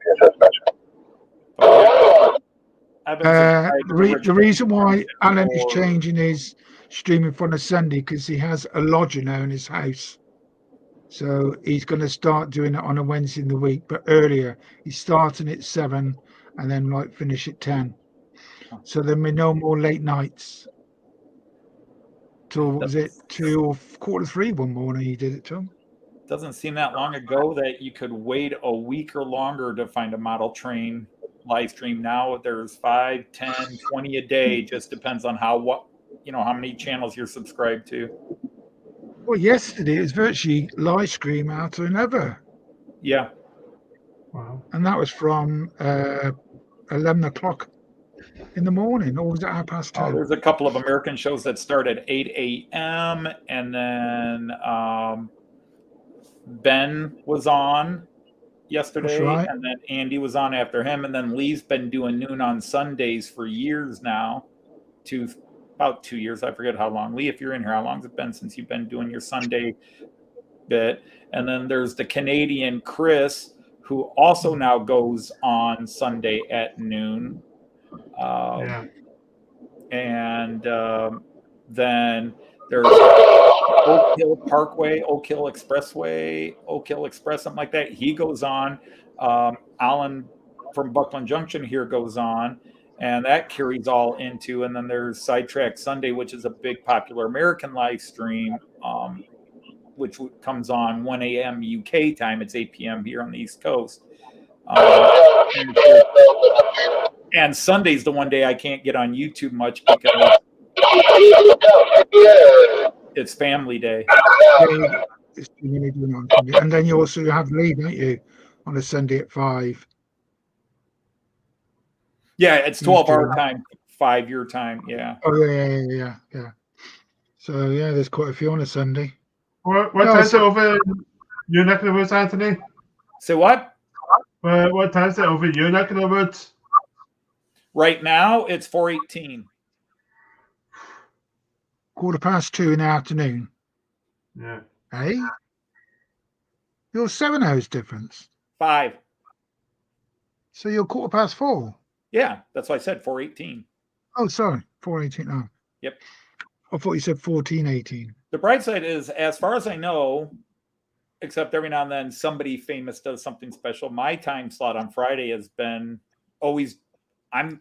Yes, that's better. I've been The reason why Alan is changing his streaming from a Sunday because he has a lodger now in his house. So he's going to start doing it on a Wednesday in the week, but earlier. He's starting at 7 and then like finish at 10. So there'll be no more late nights. Till what was it 2 or 2:45 one morning he did it to him. Doesn't seem that long ago that you could wait a week or longer to find a model train live stream. Now there's 5, 10, 20 a day. Just depends on how many channels you're subscribed to. Well, yesterday it was virtually live stream out of another. Yeah. Wow. And that was from 11 o'clock in the morning, or was it 10:30? There's a couple of American shows that start at 8 a.m. and then Ben was on yesterday, That's right. and then Andy was on after him, and then Lee's been doing noon on Sundays for years now, about 2 years. I forget how long. Lee, if you're in here, how long has it been since you've been doing your Sunday bit? And then there's the Canadian Chris, who also now goes on Sunday at noon. Yeah. And then there's Oak Hill Parkway, Oak Hill Expressway, Oak Hill Express, something like that. He goes on. Alan from Buckland Junction here goes on, and that carries all into. And then there's Sidetrack Sunday, which is a big popular American live stream, which comes on 1 a.m. UK time. It's 8 p.m. here on the East Coast. And Sunday's the one day I can't get on YouTube much because it's family day. And then you also have Lee, don't you, on a Sunday at 5? Yeah, it's 12 our time, 5 your time. Yeah. Oh yeah. So yeah, there's quite a few on a Sunday. What time is it over in your neck of the woods, Anthony? Say what? What time is it over in your neck of the woods? Right now, it's 4:18. 2:15 in the afternoon. Yeah. Hey, you're 7 hours difference. 5. So you're 4:15. Yeah, that's why I said 4:18. Oh, sorry, 4:18. Oh. Yep. I thought you said 14:18. The bright side is, as far as I know, except every now and then somebody famous does something special, my time slot on Friday has been always. I'm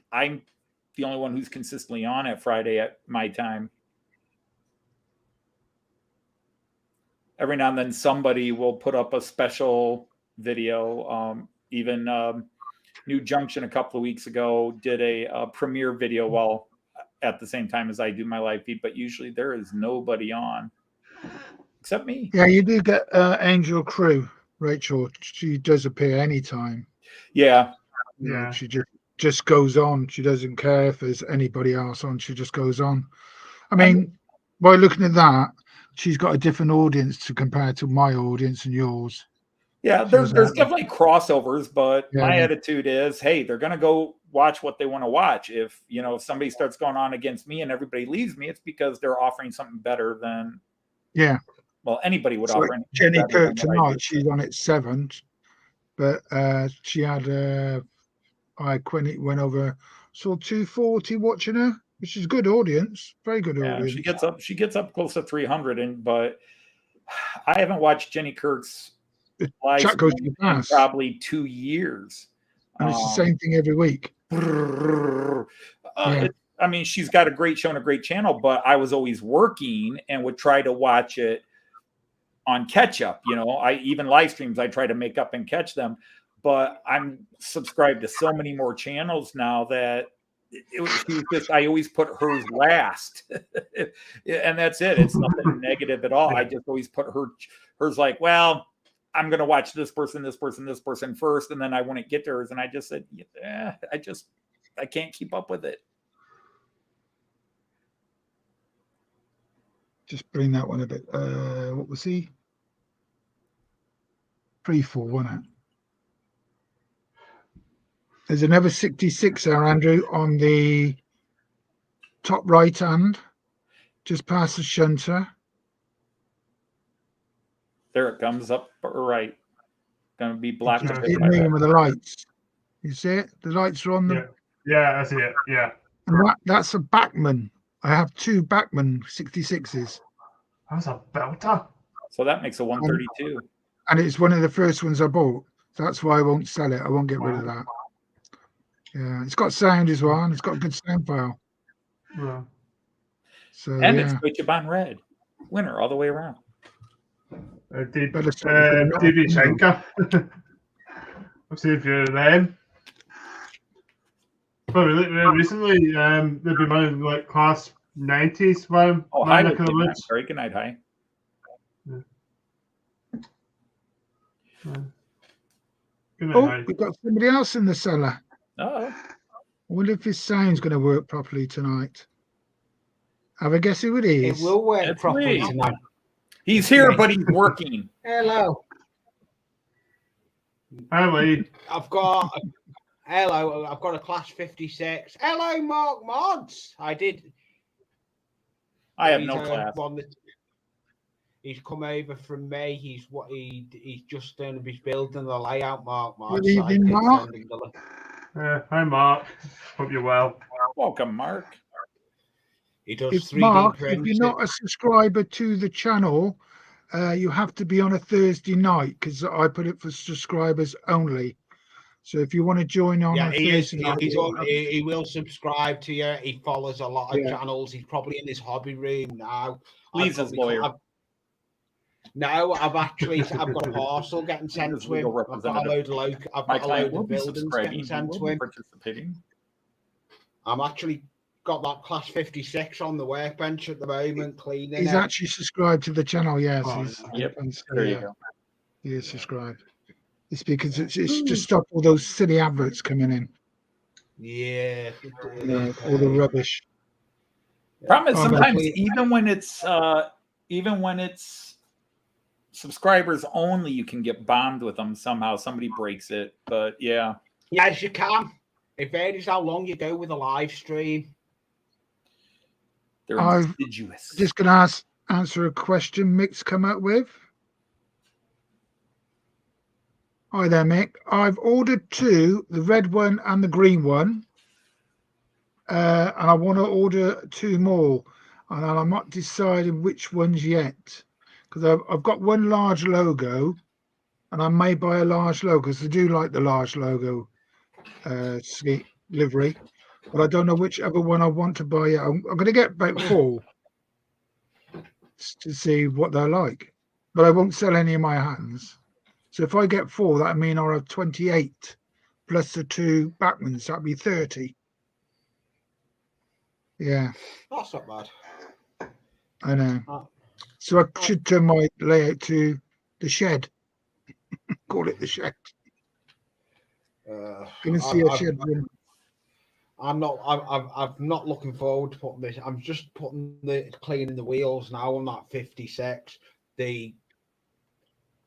the only one who's consistently on at Friday at my time. Every now and then somebody will put up a special video. Even New Junction a couple of weeks ago did a premiere video while at the same time as I do my live feed, but usually there is nobody on except me. Yeah, you do get Angel Crew, Rachel. She does appear anytime. Yeah. Yeah. She just goes on. She doesn't care if there's anybody else on. She just goes on. I mean, by looking at that, she's got a different audience to compare to my audience and yours. Yeah, there's definitely crossovers, but Yeah. my attitude is, hey, they're going to go watch what they want to watch. If somebody starts going on against me and everybody leaves me, it's because they're offering something better than anybody would offer. anything Jenny better Kirk than what I tonight, do. she's on at 7, but she had Quinn went over, saw 240 watching her, which is good audience, very good Yeah, audience. she gets up close to 300, but I haven't watched Jenny Kirk's live Chat goes stream too in fast. probably 2 years. And it's the same thing every week. Yeah. I mean, she's got a great show and a great channel, but I was always working and would try to watch it on catch up. You know, I even live streams, I try to make up and catch them, but I'm subscribed to so many more channels now that she was just, I always put hers last. And that's it. It's nothing negative at all. I just always put hers like, well, I'm going to watch this person first, and then I wouldn't get to hers. And I just said, yeah, I can't keep up with it. Just bring that one a bit. What was he? 3-4, wasn't it? There's another 66 there, Andrew, on the top right hand, just past the shunter. There it comes up right. Going to be black. Yeah. It's moving with the lights. You see it? The lights are on them. Yeah, I see it. Yeah. And that's a Bachman. I have 2 Bachman 66s. That's a belter. So that makes a 132. And it's one of the first ones I bought. That's why I won't sell it. I won't get rid of that. Yeah, it's got sound as well, and it's got a good sound file. Yeah. So And yeah. it's Deutsche Bahn Red. Winner all the way around. DB Schenker. I've seen a few of them. But recently, they've been running like class 90s. Oh, hi, good night, hi. We've got somebody else in the cellar. Oh. I wonder if his sound's going to work properly tonight. Have a guess who it is. It will work It's properly me. tonight. He's here, but he's working. Hello. Hi, Lee. I've got a class 56. Hello, Mark Mods. I have no He's, class. He's come over from me. He's just done his building the layout, Mark Mods. Good evening, Mark. Hi, Mark. Hope you're well. Welcome, Mark. He does If 3D Mark, if printing. you're not a subscriber to the channel, you have to be on a Thursday night because I put it for subscribers only. So if you want to join on a Thursday night, he will subscribe to you. He follows a lot of Yeah. channels. He's probably in his hobby room now. Please, his lawyer. I've got a parcel getting sent to him. I've got a load of buildings getting sent to him. Participating. I'm actually got that class 56 on the workbench at the moment, cleaning he's it. actually subscribed to the channel. Yes, Oh, Yep. and so, There you yeah, go. he is subscribed. It's because it's to stop all those silly adverts coming in. Yeah. All the rubbish. Problem is Oh, sometimes but- even when it's subscribers only, you can get bombed with them somehow. Somebody breaks it, but yeah. Yes, you can. It varies how long you go with a live stream. They're I've insidious. Just going to answer a question Mick's come up with. Hi there, Mick. I've ordered 2, the red one and the green one. And I want to order 2 more. And I'm not deciding which ones yet. Because I've got one large logo. And I may buy a large logo because I do like the large logo livery. But I don't know which other one I want to buy yet. I'm going to get about 4 to see what they're like. But I won't sell any of my hands. So if I get 4, that means I'll have 28 plus the 2 Bachmans. That'd be 30. Yeah, That's not bad. I know. Oh. So I should turn my layout to the shed. Call it the shed. Can you see a shed room? I'm not looking forward to putting this. I'm just cleaning the wheels now on that 56.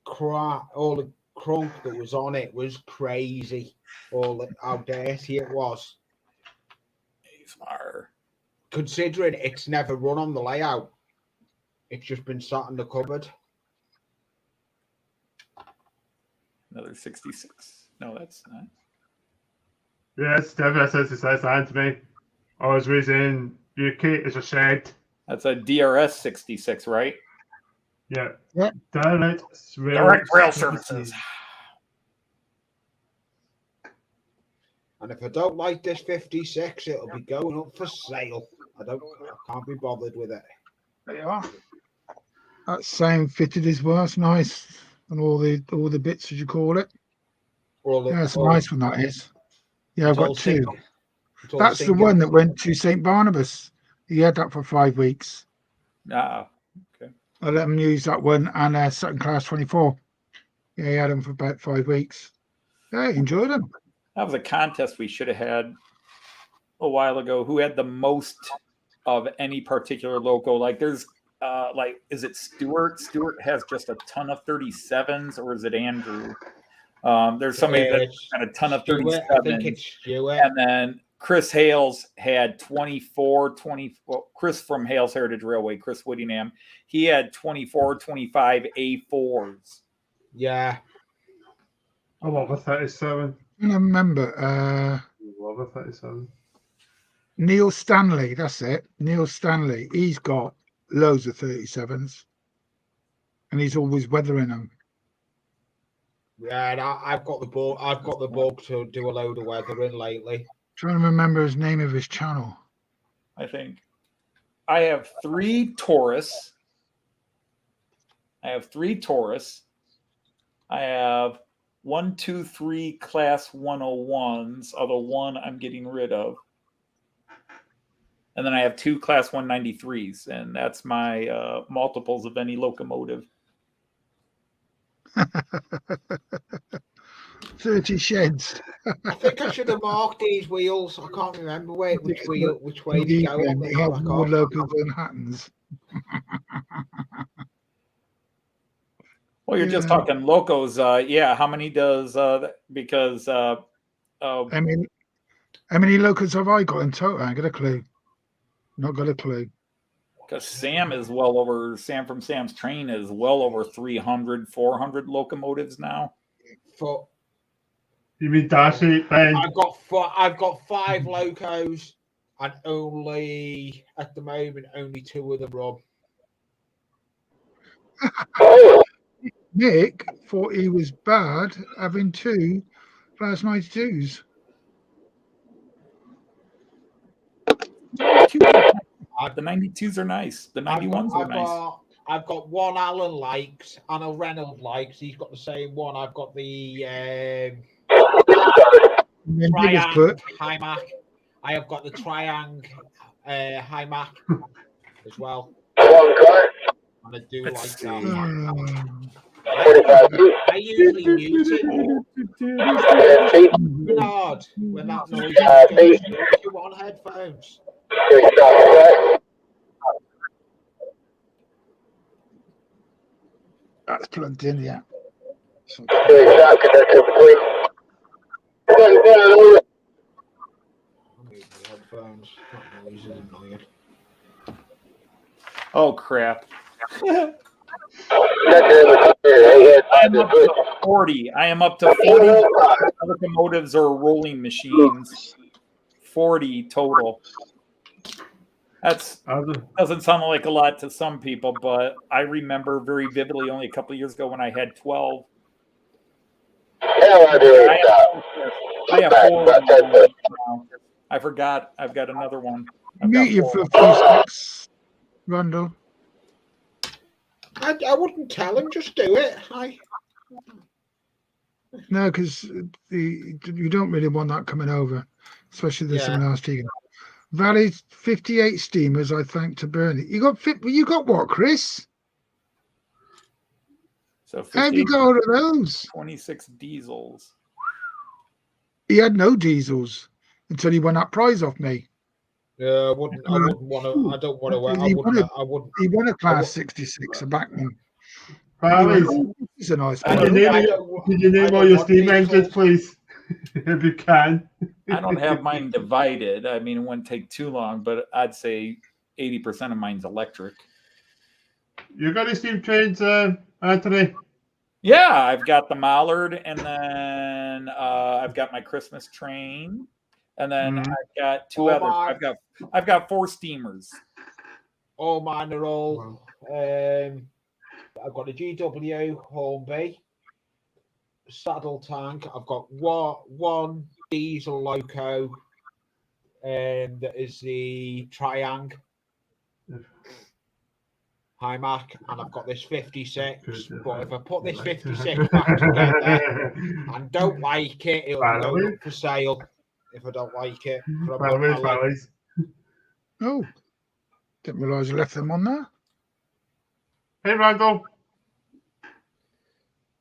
All the crunk that was on it was crazy. How dirty it was. Considering it's never run on the layout, it's just been sat in the cupboard. Another 66. No, that's not. Yes, definitely says it says that to me. I was raising UK is a shed. That's a DRS 66, right? Yeah. Yeah. Direct Direct rail services. And if I don't like this 56, it'll be going up for sale. I can't be bothered with it. There you are. That same fitted as well. It's nice. And all the bits, as you call it. Yeah, it's a nice one, that is. Yeah, I've got two. That's the one that went to St. Barnabas. He had that for 5 weeks. Okay. I let him use that one and second class 24. Yeah, he had them for about 5 weeks. Yeah, he enjoyed them. That was a contest we should have had a while ago. Who had the most of any particular loco? Like, there's is it Stuart? Stuart has just a ton of 37s, or is it Andrew? There's somebody that had a ton of 37s. I think it's Stuart. And then Chris Hales had 24, 20. Well, Chris from Hales Heritage Railway, Chris Whittingham, he had 24, 25 A4s. Yeah. I love a 37. I remember I love a 37. Neil Stanley. That's it. Neil Stanley. He's got loads of 37s, and he's always weathering them. Yeah, and I've got the bug. I've got the bug to do a load of weathering lately. Trying to remember his name of his channel. I think I have 3 Taurus. I have 1, 2, 3 class 101s, although one I'm getting rid of. And then I have 2 class 193s, and that's my multiples of any locomotive. 30 sheds. I think I should have marked these wheels. I can't remember which way to go. He had more locals than Hattons. Well, you're just Yeah. talking locos. Yeah, how many does because How many locals have I got in total? I ain't got a clue. Not got a clue. because Sam from Sam's Train is well over 300, 400 locomotives now. For You mean Darcy, Ben? I've got 5 locos, and only at the moment only 2 of them run. Nick thought he was bad having 2 class 92s. The 92s are nice. The 91s are nice. I've got one Alan likes and a Reynolds likes. He's got the same one. I've got the Triang Hymac. I have got the Triang Hymac as well. And I do like that. I usually mute it. Bernard, when that noise goes if you want headphones. That's plugged in, yeah. Headphones. That noise is annoying. Oh crap! I'm up to 40. I am up to 40 locomotives or rolling machines. 40 total. That's doesn't sound like a lot to some people, but I remember very vividly only a couple of years ago when I had 12. I have 4 now. I forgot. I've got another one. Mute you for a few seconds, Rundle. I wouldn't tell him. Just do it. No, because you don't really want that coming over, especially there's someone else taking. Valid 58 steamers. I thank to Bernie. You got what, Chris? So how have you got all of those? 26 diesels. He had no diesels until he won that prize off me. Yeah, I wouldn't want to. I don't want to. He won a class 66, a Bachmann. He's a nice. Could you name all your steam engines, please, if you can? I don't have mine divided. I mean, it wouldn't take too long, but I'd say 80% of mine's electric. You got any steam trains, Anthony? Yeah, I've got the Mallard, and then I've got my Christmas train. And then Mhm. I've got two Oh, others. my. I've got 4 steamers. All mine are all. I've got a GW Hornby saddle tank. I've got one diesel loco, that is the Triang High Mac, and I've got this 56. But if I put this 56 back together and don't like it, it'll be going up for sale. If I don't like it, but I've got my Valleys. Oh, didn't realise you left them on there. Hey, Randall.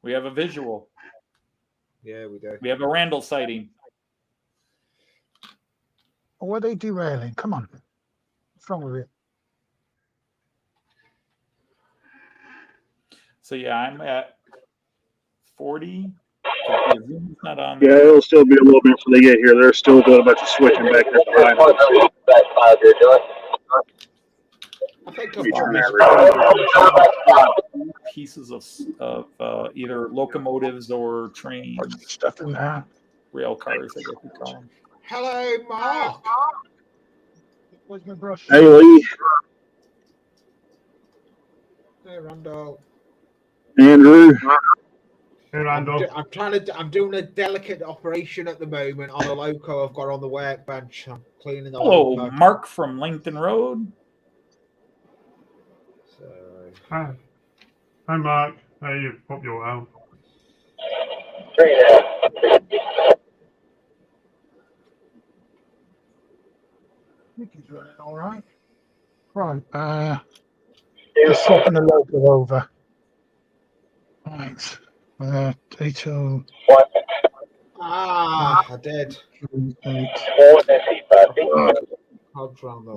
We have a visual. Yeah, we do. We have a Randall sighting. Oh, what are they derailing? Come on. What's wrong with it? So yeah, I'm at 40. The Zoom's not on. Yeah, it'll still be a little bit before they get here. They're still doing a bunch of switching back there behind us. I think We I've turn got that Pieces of either locomotives or trains, What's the stuff in there? rail cars, I guess you call them. Hello, Mark. Where's my brush? Hey, Lee, Hey, Randall. Andrew. Hey, Randall. I'm doing a delicate operation at the moment on a loco I've got on the workbench. I'm cleaning the Hello, loco. Mark from Langton Road. So, Hi. Hi, Mark. How are you? Hope you're well. I think he's running all right. Right. Just swapping the logo over. Right. Detail I did. 8. Cogs round the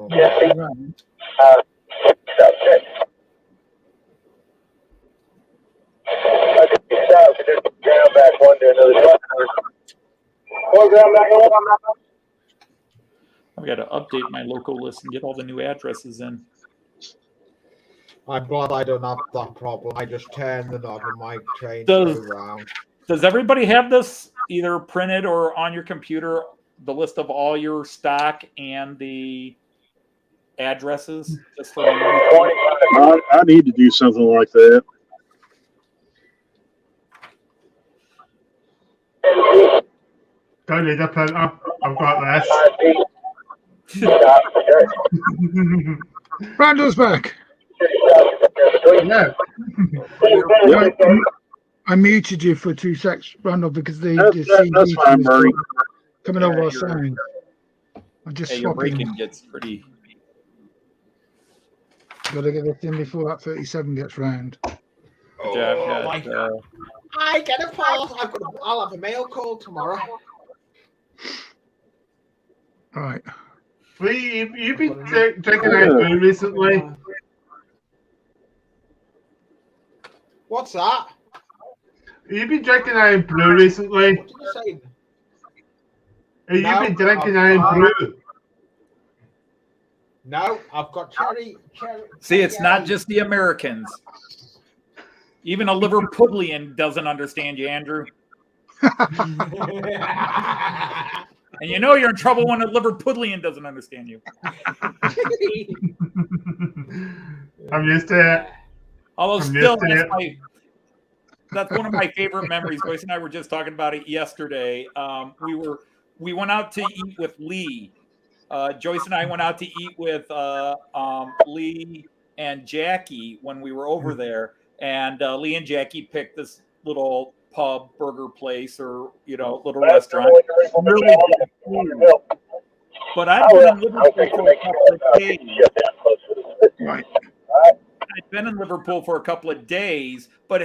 Right. I've got to update my local list and get all the new addresses in. I'm glad I don't have that problem. I just turn the knob and my train Does- goes round. Does everybody have this either printed or on your computer, the list of all your stock and the addresses? Just for I need to do something like that. Don't need a printer. I've got this. Randall's back. Yeah. I muted you for 2 seconds, Randall, because the That's CD fine, was Murray. coming Yeah, over our you're- sound. I'm just your swapping. breaking gets pretty. Got to get this in before that 37 gets round. Yeah, I've got, I get a pause. I'll have a mail call tomorrow. Right. Lee, you've been drinking Iron Brew recently. What's that? You've been drinking Iron Brew recently. What did you say? You've No, been drinking I've- Iron Brew. No, I've got cherry. see, it's not just the Americans. Even a Liverpudlian doesn't understand you, Andrew. And you know you're in trouble when a Liverpudlian doesn't understand you. I'm used to it. Although I'm still, used to it. that's one of my favorite memories. Joyce and I were just talking about it yesterday. We went out to eat with Lee. Joyce and I went out to eat with Lee and Jackie when we were over there, and Lee and Jackie picked this little pub burger place or little restaurant. Really good food. But I've been in Liverpool for a couple of days. Right. I've been in Liverpool for a couple of days, but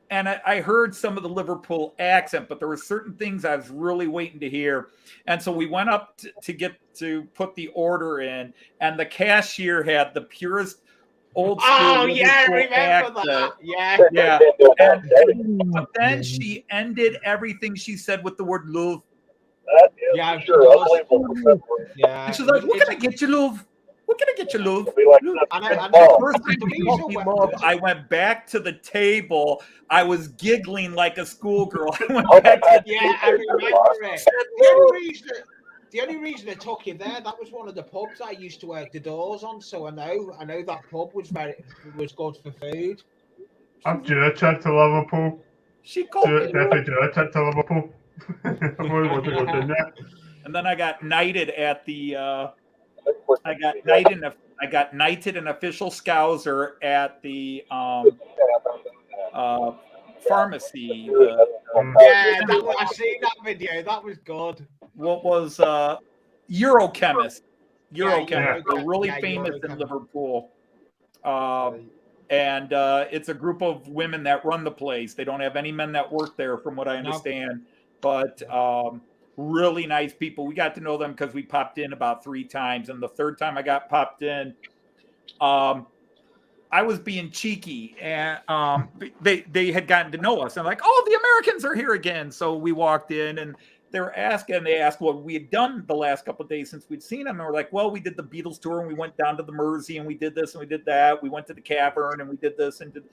and I heard some of the Liverpool accent, but there were certain things I was really waiting to hear. And so we went up to put the order in, and the cashier had the purest old school Oh yeah, I Liverpool remember accent. that. Yeah. Yeah. But then she ended everything she said with the word love. Yeah, Sure, unbelievable. yeah. And she's like, "What can I get you, love? What can I get you, love? Be like, Love. I know, And I the know. first time The he reason called me why- love, I went back to the table. I was giggling like a schoolgirl. I went Oh, back to the Yeah, I table. remember it. The only reason I took you there, that was one of the pubs I used to work the doors on, so I know that pub was good for food. I'm due a trip to Liverpool. She called me love. Definitely due a trip to Liverpool. I'm only want to go down there. And then I got knighted at the I got knighted an official scouser at the pharmacy. Yeah, I seen that video. That was good. What was Eurochemist. Eurochemist. Yeah, They're really yeah, famous in Eurochemist. Liverpool. And it's a group of women that run the place. They don't have any men that work there, from what I understand. But really nice people. We got to know them because we popped in about 3 times. And the third time I got popped in, I was being cheeky, and they had gotten to know us. And like, oh, the Americans are here again. So we walked in, and they asked what we had done the last couple of days since we'd seen them. And we're like, well, we did the Beatles tour, and we went down to the Mersey, and we did this and we did that. We went to the Cavern, and we did this and did,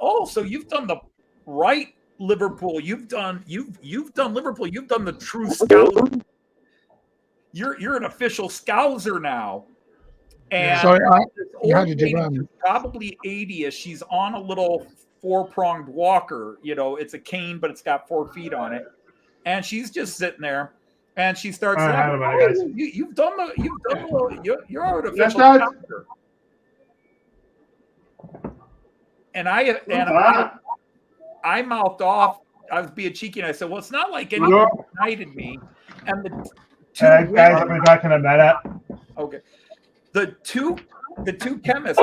oh, so you've done the right Liverpool. You've done Liverpool. You've done the true Scout. You're an official Scouser now. And Sorry, this you had old to do lady, that. probably 80ish, she's on a little 4-pronged walker. It's a cane, but it's got 4 feet on it. And she's just sitting there, and she starts laughing. Oh, you've done you're an official Scouser. And I mouthed off. I was being cheeky, and I said, well, it's not like anyone knighted me. And the two Guys, I'll be back in a minute. Okay. The two chemists,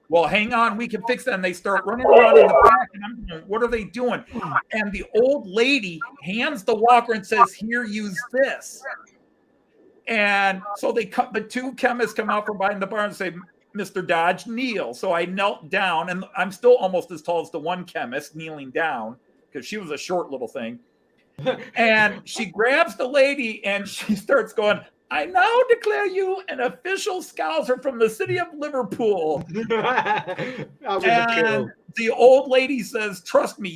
well, hang on, we can fix that. And they start running around in the back, and I'm going, what are they doing? And the old lady hands the walker and says, here, use this. And so the 2 chemists come out from behind the bar and say, Mr. Dodge, kneel. So I knelt down, and I'm still almost as tall as the one chemist kneeling down, because she was a short little thing. And she grabs the lady, and she starts going, I now declare you an official Scouser from the city of Liverpool. That was And cool. the old lady says, trust me,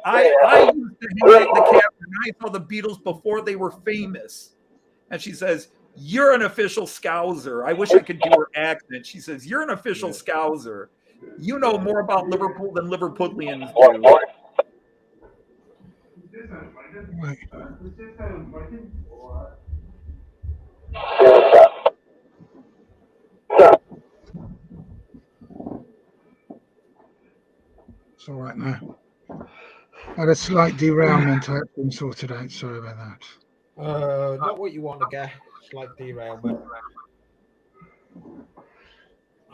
I used to hang out in the Cavern. I saw the Beatles before they were famous. And she says, you're an official Scouser. I wish I could do her accent. She says, you're an official Scouser. You know more about Liverpool than Liverpudlians do. Wait. It's all right now. Had a slight derailment. I had been sorted out. Sorry about that. Not what you want to get. Slight derailment.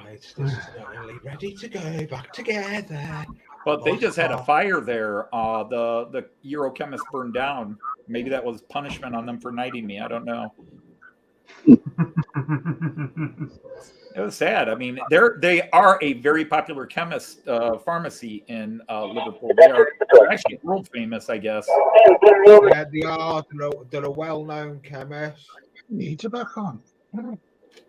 This is nearly ready to go back together. But they just had a fire there. The Eurochemist burned down. Maybe that was punishment on them for knighting me. I don't know. It was sad. I mean, they are a very popular chemist pharmacy in Liverpool. They are actually world famous, I guess. Yeah, they are. They're a well-known chemist. Needs it back on.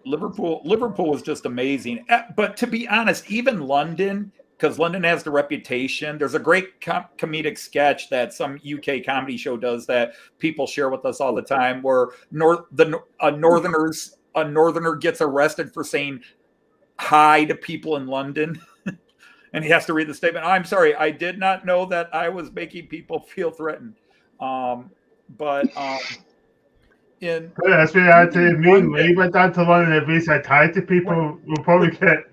Liverpool was just amazing. But to be honest, even London, because London has the reputation. There's a great comedic sketch that some UK comedy show does that people share with us all the time, where a northerner gets arrested for saying hi to people in London. And he has to read the statement. I'm sorry, I did not know that I was making people feel threatened. That's me. I tell you, me and Lee went down to London and we said hi to people. We'll probably get.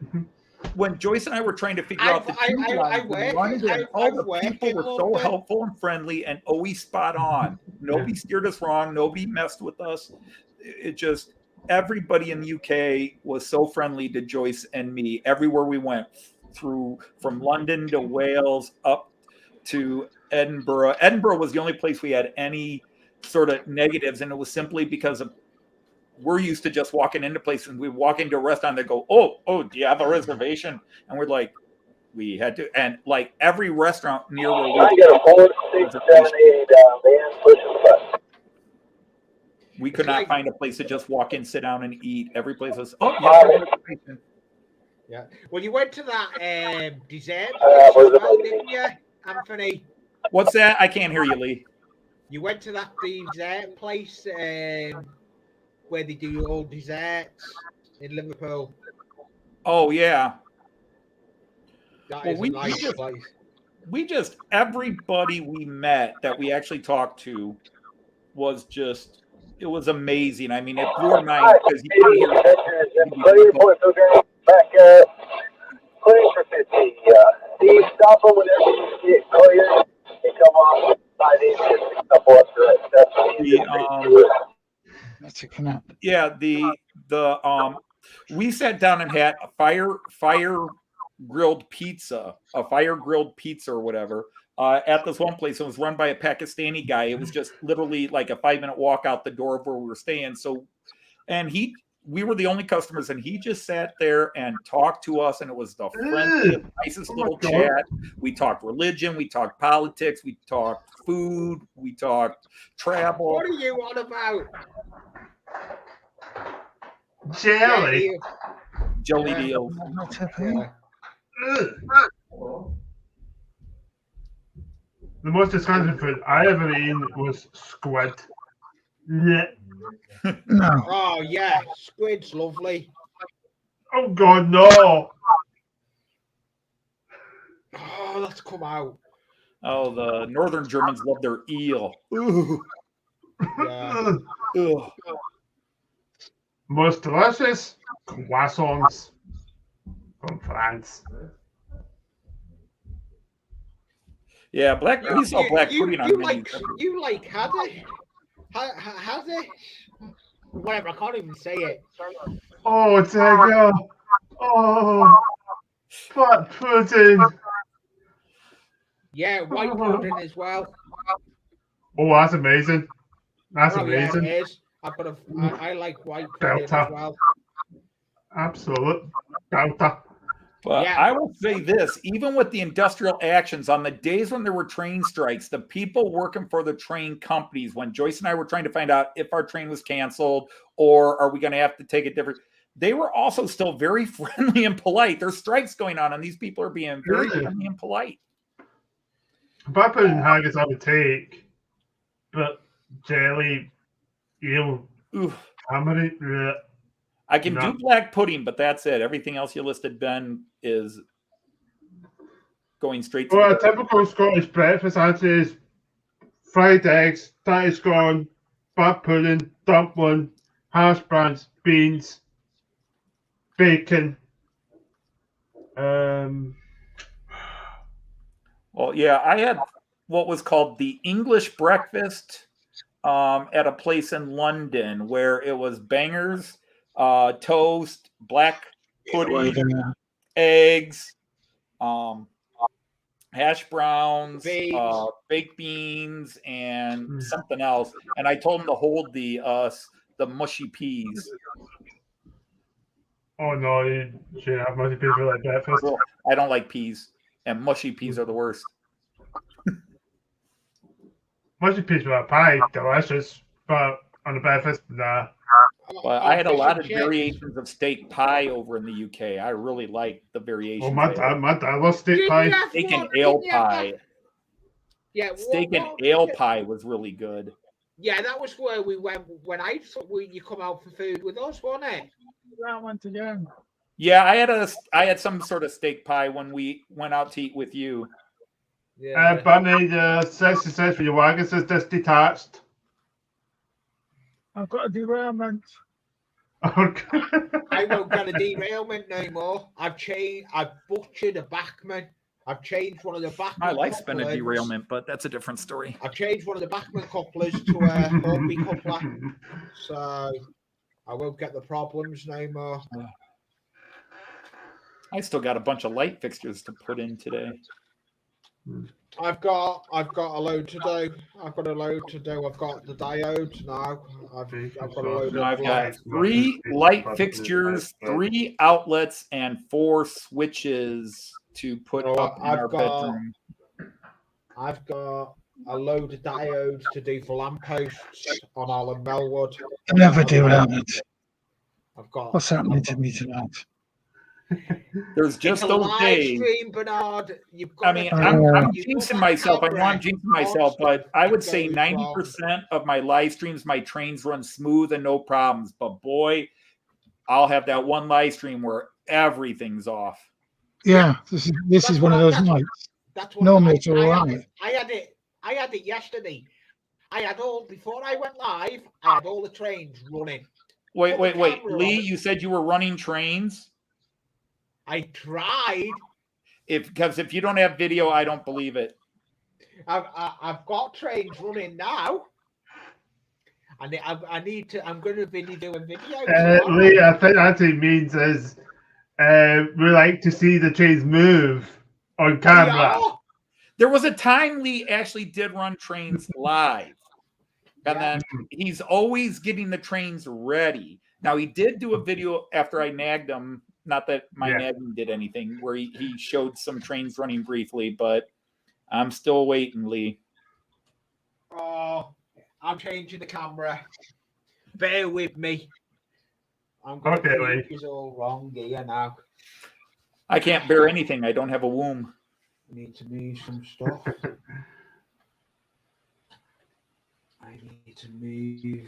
When Joyce and I were trying to figure out the tube lines in London, all the people were so helpful and friendly and always spot on. Nobody steered us wrong. Nobody messed with us. It just, everybody in the UK was so friendly to Joyce and me everywhere we went, from London to Wales up to Edinburgh. Edinburgh was the only place we had any sort of negatives, and it was simply because we're used to just walking into places, and we walk into a restaurant, they go, oh, do you have a reservation? And we're like, we had to. And like every restaurant near where we I got a 4-6-7-8 van pushing the button. We could It's not like- find a place to just walk in, sit down, and eat. Every place was, oh, yeah. Yeah. Well, you went to that dessert what place is as it? well, didn't you, Anthony? What's that? I can't hear you, Lee. You went to that dessert place where they do all desserts in Liverpool. Oh, yeah. That Well, is we a nice just- place. Everybody we met that we actually talked to was just, it was amazing. I mean, it blew our mind because you couldn't hear Clear for filtering back clear for 50. Steve, stop them whenever you get clear and come on by these just couple up to it. That's a connect. Yeah, we sat down and had a fire grilled pizza or whatever at this one place. It was run by a Pakistani guy. It was just literally like a 5-minute walk out the door of where we were staying. So, and we were the only customers, and he just sat there and talked to us, and it was the friendliest, nicest little chat. We talked religion, we talked politics, we talked food, we talked travel. What are you on about? Jelly. Jelly Yeah. deals. Yeah. The most disgusting food I ever eaten was squid. Yeah. No. Oh yeah, squid's lovely. Oh God, no. Oh, let's come out. Oh, the northern Germans love their eel. Ooh. Yeah. Ugh. Most delicious croissants from France. Yeah, we saw black pudding on you many. like had it? Has it? Whatever, I can't even say it. Oh, Dagger. Oh, fat pudding. Yeah, white pudding as well. Oh, that's amazing. That's Oh, yeah, amazing. it is. I like white pudding as Delta. well. Absolute. Delta. But Yeah. I will say this, even with the industrial actions on the days when there were train strikes, the people working for the train companies, when Joyce and I were trying to find out if our train was canceled or are we going to have to take a different, they were also still very friendly and polite. There's strikes going on and these people are being very Really? friendly and polite. Fat pudding haggis I would take, but jelly, eel, Oof. hammery, bleh. I can No. do black pudding, but that's it. Everything else you listed, Ben, is going straight to Well, a the typical Scottish breakfast answer is fried eggs, tatty scone, fat pudding, dumpling, hash browns, beans, bacon. Well, yeah, I had what was called the English breakfast at a place in London where it was bangers, toast, black pudding, eggs, hash browns, Beans. baked beans, and something else. And I told them to hold the mushy peas. Oh no, you should have mushy peas for like breakfast. Well, I don't like peas, and mushy peas are the worst. Mushy peas with a pie, delicious, but on a breakfast, nah. But I had a lot of variations of steak pie over in the UK. I really liked the variations. Oh, my dad loves steak pie. Steak and ale pie. Yeah, Steak and ale pie was really good. Yeah, that was where we went when you come out for food with us, wasn't it? That went again. Yeah, I had some sort of steak pie when we went out to eat with you. Yeah. Bunny, the 66 for your wagon says just detached. I've got a derailment. Okay. I won't get a derailment no more. I've butchered a backman. I've changed one of the backman. My life's been a couplers. derailment, but that's a different story. I've changed one of the backman couplers to a Hornby coupler, so I won't get the problems no more. I still got a bunch of light fixtures to put in today. I've got a load to do. I've got a load to do. I've got the diodes now. I've got a load No, of I've got lights. 3 light fixtures, 3 outlets, and 4 switches to put Oh, up in I've our got- bedroom. I've got a load of diodes to do for lampposts on Allen Melwood. I never do that. I've got. What's happening to me tonight? There's It's just a those live days. stream, Bernard. You've got I mean, to I'm you've jinxing got myself. I know I'm camera jinxing myself, but I would say goes 90% of my live streams, my trains run smooth and no problems. But boy, I'll have that one live stream where everything's off. Yeah, this is one of those nights. That's what Normally it's all I right. I had it yesterday. I had before I went live. I had all the trains running. Wait. Put the camera Lee, on. you said you were running trains? I tried. Because if you don't have video, I don't believe it. I've got trains running now. And I need to. I'm going to be doing videos. Lee, I think that's what it means is we like to see the trains move on camera. Yeah. There was a time Lee actually did run trains live. And then he's always getting the trains ready. Now, he did do a video after I nagged him. Not that my nagging did anything, where he showed some trains running briefly, but I'm still waiting, Lee. Oh, I'm changing the camera. Bear with me. I'm going Okay, Lee. It's all wrong here now. I can't bear anything. I don't have a womb. Need to move some stuff. I need to move.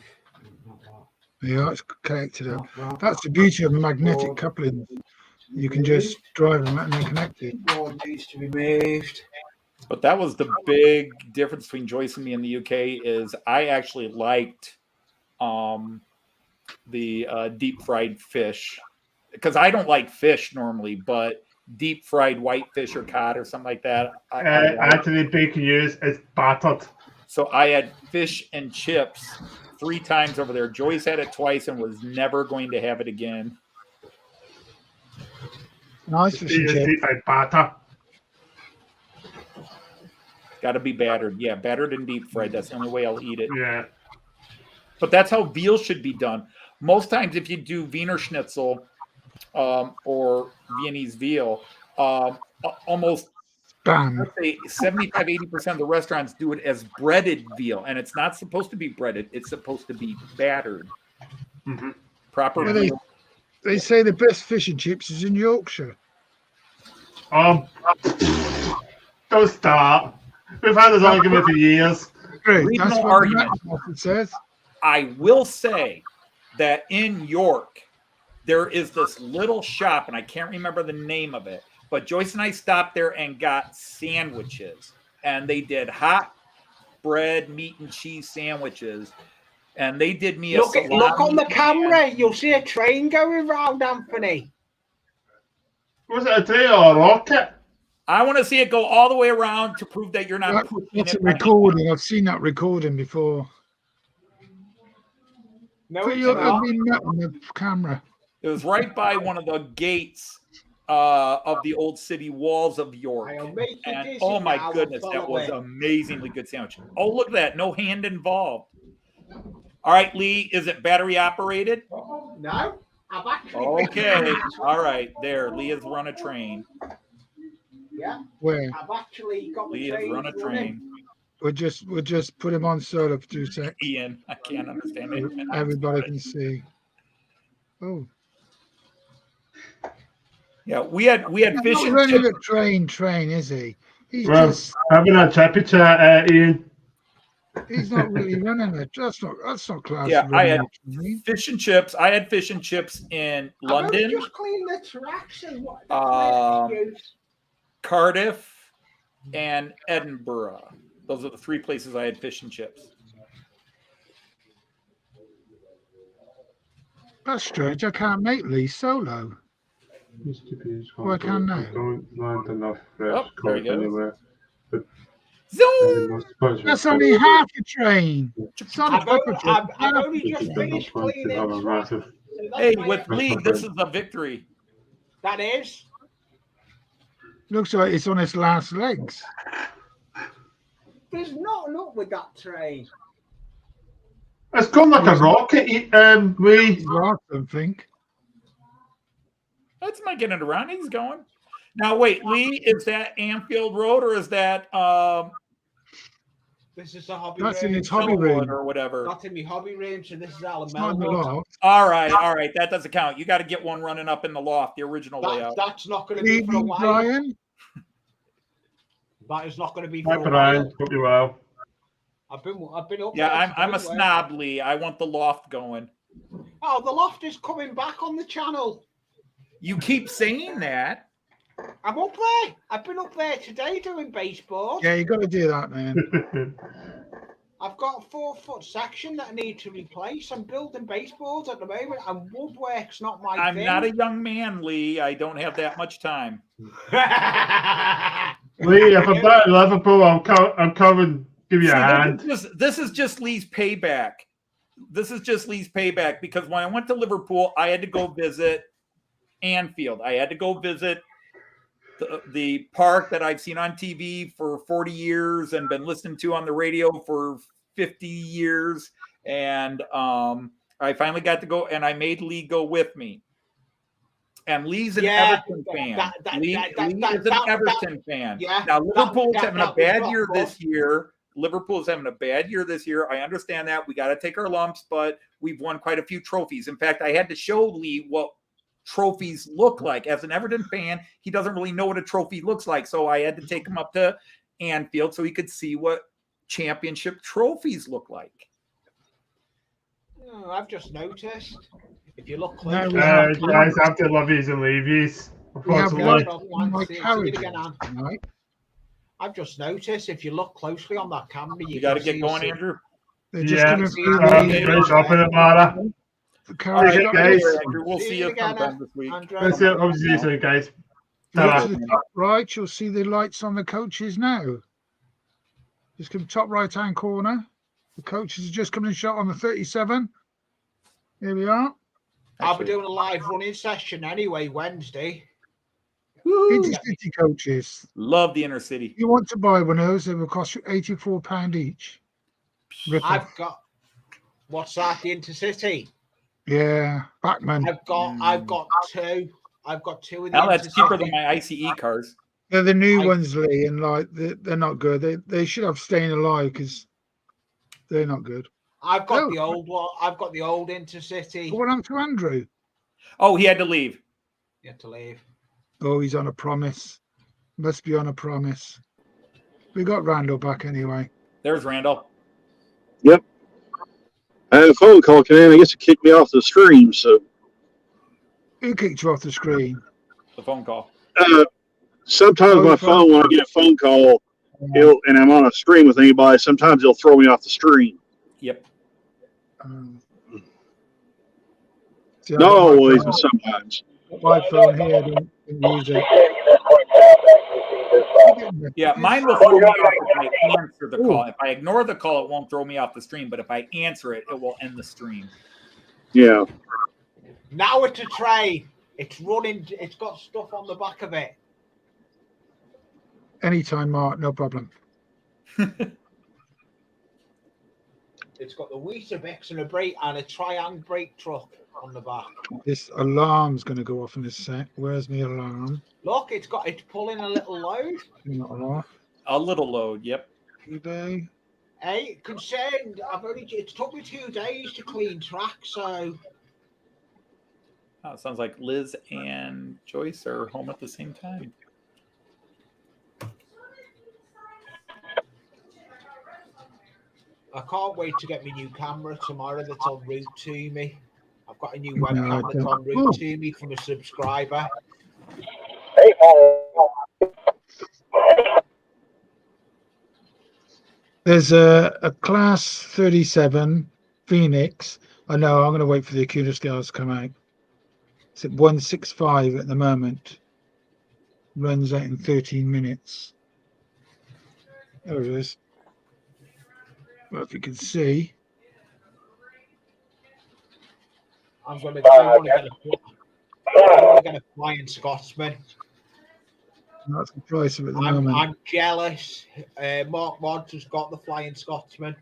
Not that. Yeah, it's connected up. Not that. That's the beauty of magnetic coupling. You can just drive them and they're connected. One needs to be moved. But that was the big difference between Joyce and me in the UK is I actually liked the deep fried fish because I don't like fish normally, but deep fried white fish or cod or something like that. I like. Anthony Bacon use is battered. So I had fish and chips 3 times over there. Joyce had it twice and was never going to have it again. Nice fish and It's chips. deep fried batter. Got to be battered. Yeah, battered and deep fried. That's the only way I'll eat it. Yeah. But that's how veal should be done. Most times if you do Wiener Schnitzel or Viennese veal, almost Bam. I'd say 75, 80% of the restaurants do it as breaded veal. And it's not supposed to be breaded. It's supposed to be battered. Mhm. Proper Yeah, veal. They say the best fish and chips is in Yorkshire. Don't start. We've had this argument for years. Great. Regional That's what argument. it says. I will say that in York, there is this little shop, and I can't remember the name of it, but Joyce and I stopped there and got sandwiches. And they did hot bread, meat, and cheese sandwiches. And they did me a Look on the salami camera. and- You'll see a train going round, Anthony. Was it a train or a rocket? I want to see it go all the way around to prove that you're not That- pushing That's a it. by- recording. I've seen that recording before. No, Put it's your not. ugly nut on the camera. It was right by one of the gates of the old city walls of York. I'll make you And dizzy oh my now, goodness, that follow was me. amazingly good sandwich. Oh, look at that. No hand involved. All right, Lee, is it battery operated? No, I've actually. Okay. All right. There. Lee has run a train. Yeah, Where I've actually got the Lee has train run a train. we'll just put him on solo for 2 seconds. Ian, I can't understand it. Everybody can see. Oh, Yeah, we had he's fish not and running chips. a train, is he? He's Well, just having a chappy chat, Ian. he's not really running it. That's not class. Yeah, I had a train. fish and chips. I had fish and chips in I've only London, just cleaned the tracks and what? Um, Cardiff, and Edinburgh. Those are the 3 places I had fish and chips. That's strange. I can't make Lee solo. Why can't they? Don't land enough fresh Oh, there you cod go. anywhere. Zoom! That's only half a train. It's not I've a proper only, train. I've only just finished cleaning. Have a it. massive. So that's Hey, my- with Lee, this is a victory. that is. Looks like it's on its last legs. There's not enough with that train. It's gone like a rocket, Lee. Last, I think. That's my getting it around. He's going. Now, wait, Lee, is that Anfield Road or is that This is the hobby That's room. in his hobby Millwood room. or whatever. That's in my hobby room, so this is Alan It's not in the Melwood. loft. All right. That doesn't count. You got to get one running up in the loft, the original layout. That's not going to Good be for a evening, while. Brian. That is not going to be Hi, for a Brian. while. Hope you're well. I've been up. Yeah, there I'm a today. snob, Lee. I want the loft going. Oh, the loft is coming back on the channel. You keep saying that. I'm up there. I've been up there today doing baseball. Yeah, you got to do that, man. I've got a 4-foot section that I need to replace. I'm building baseballs at the moment, and woodwork's not my I'm thing. not a young man, Lee. I don't have that much time. Lee, if I'm down in Liverpool, I'm coming. Give you a See, hand. this is just Lee's payback. This is just Lee's payback because when I went to Liverpool, I had to go visit Anfield. I had to go visit the park that I've seen on TV for 40 years and been listening to on the radio for 50 years. And I finally got to go, and I made Lee go with me. And Lee's an Everton fan. Lee is an Everton fan. Yeah, now, Liverpool's having a was bad rough, year bro. this year. Liverpool's having a bad year this year. I understand that. We got to take our lumps, but we've won quite a few trophies. In fact, I had to show Lee what trophies look like. As an Everton fan, he doesn't really know what a trophy looks like. So I had to take him up to Anfield so he could see what championship trophies look like. Oh, I've just noticed. If you look No, close, we have Guys, I have to love yous and leave yous. We have Unfortunately. my carriage tonight. I've just noticed if you look closely on that camera, You got to can get see going, some- Andrew. They're just Yeah, going to see do you later. Finish up in it, Mara. the All carriage. right, Right, guys. Andrew. We'll see you again, sometime this week. Andrew. That's it. I'll see you soon, guys. Go Ta-ra. to the top right, you'll see the lights on the coaches now. Just come top right hand corner. The coaches are just coming shot on the 37. Here we are. I'll be doing a live running session anyway Wednesday. Woo. Intercity coaches. Love the inner city. If you want to buy one of those, they will cost you £84 each. Rip off. I've got what's that? The Intercity. Yeah, Backman. I've got two. I've got two of the Now that's cheaper Intercity. than my ICE cars. They're the new I- ones, Lee, and like they're not good. They should have Staying Alive because they're not good. I've got Oh. the old one. I've got the old Intercity. But what happened to Andrew? Oh, he had to leave. You have to leave. Oh, he's on a promise. Must be on a promise. We got Randall back anyway. There's Randall. I had a phone call come in. I guess it kicked me off the stream. So Who kicked you off the screen? The phone call. sometimes Oh, my your phone, when I get a phone call, and I'm on a stream with anybody, sometimes it'll throw me off the stream. Yep. See, I Not got my always, phone- but sometimes. My phone here, I didn't use it. Yeah, mine will throw me off if I answer the call. If I ignore the call, it won't throw me off the stream. But if I answer it, it will end the stream. Yeah. Now it's a tray. It's running. It's got stuff on the back of it. Anytime, Mark, no problem. It's got the Weetabix and a brake and a Triang brake truck on the back. This alarm's going to go off in a sec. Where's my alarm? Look, it's pulling a little load. Not off. A little load. Yep. eBay. Hey, concerned. It took me 2 days to clean track, so Oh, it sounds like Liz and Joyce are home at the same time. I can't wait to get my new camera tomorrow that's en route to me. I've got a new No, webcam I that's don't. en route to me from a subscriber. Hey, There's a class 37 Phoenix. I know I'm going to wait for the Acuna scales to come out. It's at 165 at the moment. Runs out in 13 minutes. There it is. Well, if you can see, I want to get a Flying Scotsman. that's the price of it at the moment. I'm jealous. Mark Mods has got the Flying Scotsman.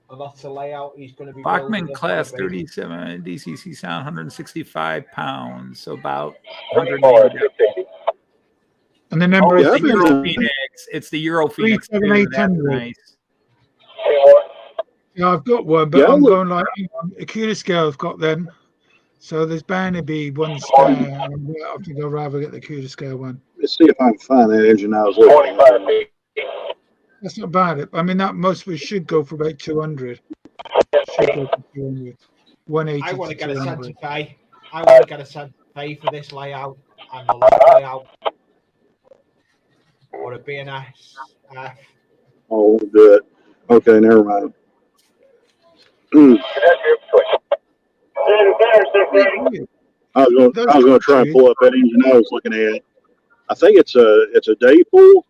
And that's the layout he's going to be Bachman building. class 37 DCC sound 165 pounds, so about 180. And the number yeah, is I've been- Euro Phoenix It's the Euro Phoenix. 37800. Nice. Yeah, I've got one, but Yeah, I'm look- going like Acutiscale have got them. So there's bound to be one spare. And I think I'd rather get the Acutiscale one. Let's see if I can find that engine I was looking 25 at. feet. That's not bad. I mean, that most of us should go for about 200. Should go for 200. 180 I want to get a 200. Santa Fe. I want to get a Santa Fe for this layout and the last layout. Or a BNS. Oh, good. Okay, never mind. Hmm. I was going to try and pull up that engine I was looking at. I think it's a day pool.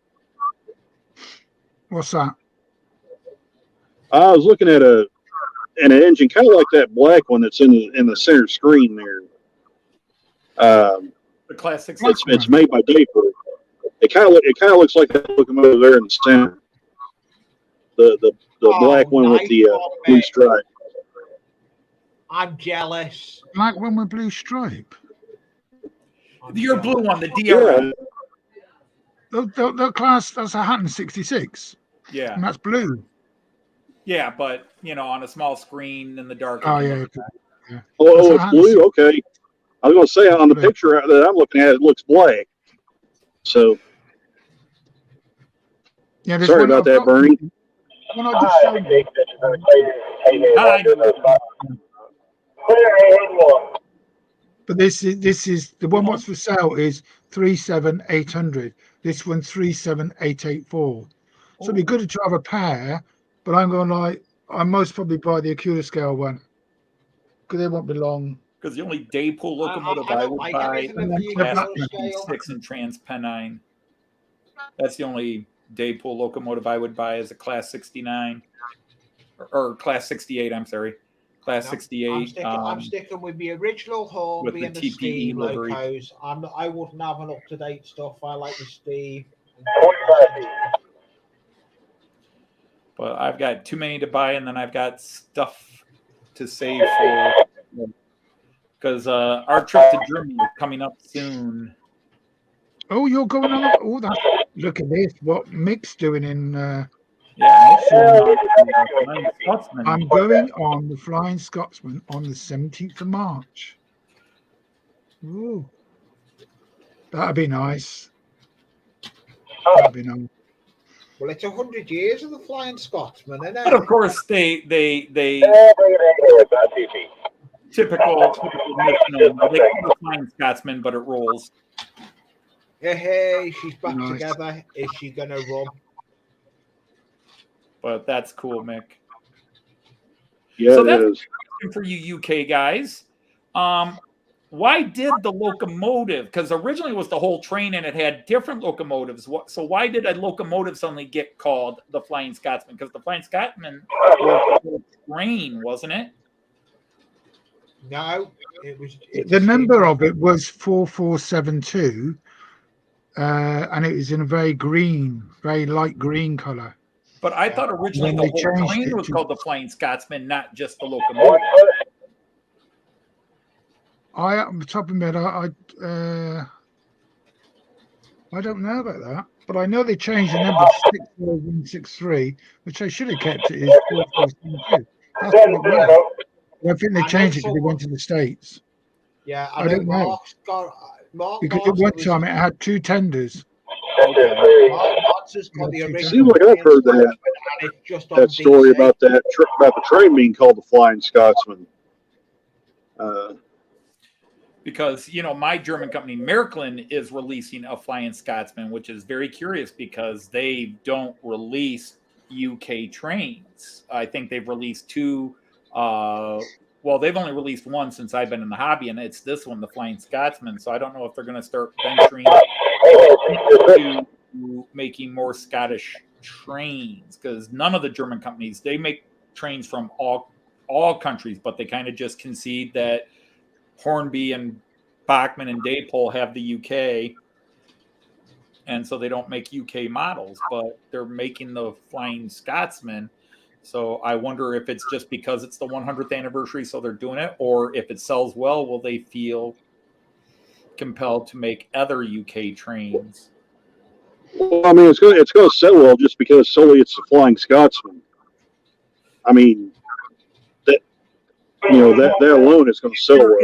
What's that? I was looking at an engine kind of like that black one that's in the center screen there. The classic. It's made by Daypool. It kind of looks like that locomotive there in the center. The black one with the blue stripe. I'm jealous. Black one with blue stripe. Your blue one, the DRM. The class, that's a 166. Yeah. And that's blue. Yeah, but on a small screen in the dark. Oh, yeah. Oh, it's blue? Okay. I was going to say, on the picture that I'm looking at, it looks black. So, Yeah, sorry about that, Bernie. When I just showed you. But this is the one what's for sale is 37800. This one's 37884. So it'd be good to have a pair, but I'm going I most probably buy the Acutiscale one because they won't be long. Because the only Daypool locomotive I I don't would like buy anything of the Class Acutiscale. 66 and Transpennine. That's the only Daypool locomotive I would buy as a Class 69 or Class 68. I'm sorry, Class 68. I'm sticking with the original Hornby with and the the TPE Steve livery. locos. I wouldn't have an up to date stuff. I like the Steve. 45 feet. But I've got too many to buy, and then I've got stuff to save for because our trip to Germany is coming up soon. Oh, you're going on. Oh, look at this. What Mick's doing in. Yeah, I'm going on the Flying Scotsman on the 17th of March. Ooh, that'd be nice. That'd be nice. Well, it's 100 years of the Flying Scotsman, isn't But it? of course, they Bring it in here, about 2 feet. typical they call the Flying Scotsman, but it rolls. Hey, she's back Nice. together. Is she gonna run? But that's cool, Mick. Yeah, So it that's is. for you UK guys. Why did the locomotive? Because originally it was the whole train and it had different locomotives. So why did a locomotive suddenly get called the Flying Scotsman? Because the Flying Scotsman was a train, wasn't it? No, it was. The number of it was 4472, and it was in a very light green color. But I thought originally Then the they whole changed train it was to- called the Flying Scotsman, not just the locomotive. On the top of my head, I don't know about that, but I know they changed the number 64163, which they should have kept it is 4472. That's what it was. I think they I know changed it because they someone- went to the States. Yeah, I don't know. Mark's got. Mark Because at Marks one was- time it had two tenders. Mark Marks has got the Seems original. Seems like I've heard that. And it's just on That story DC. about about the train being called the Flying Scotsman. Because my German company Märklin is releasing a Flying Scotsman, which is very curious because they don't release UK trains. I think they've released two. Well, they've only released one since I've been in the hobby, and it's this one, the Flying Scotsman. So I don't know if they're going to start venturing to making more Scottish trains, because none of the German companies, they make trains from all countries, but they kind of just concede that Hornby and Bachmann and Daypole have the UK, and so they don't make UK models, but they're making the Flying Scotsman. So I wonder if it's just because it's the 100th anniversary, so they're doing it, or if it sells well, will they feel compelled to make other UK trains? Well, I mean, it's going to sell well just because solely it's the Flying Scotsman. I mean, that that alone is going to sell well.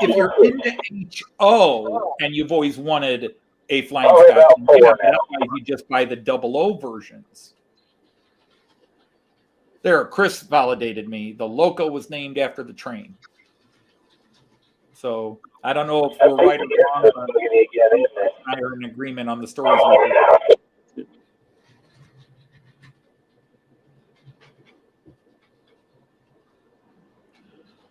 If you're into HO and you've always wanted a Flying Scotsman, that's why you just buy the 00 versions. There, Chris validated me. The Loco was named after the train. So I don't know if we're right or wrong. I'm in agreement on the stories.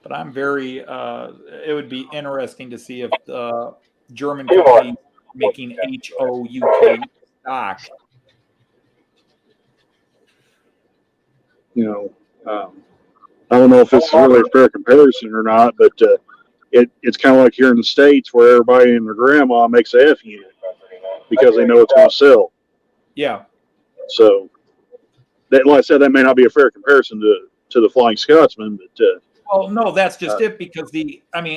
But I'm very. It would be interesting to see if the German company making HO UK stock. I don't know if it's really a fair comparison or not, but it's kind of like here in the States where everybody and their grandma makes a F unit because they know it's going to sell. Yeah. So, like I said, that may not be a fair comparison to the Flying Scotsman, but. Well, no, that's just it because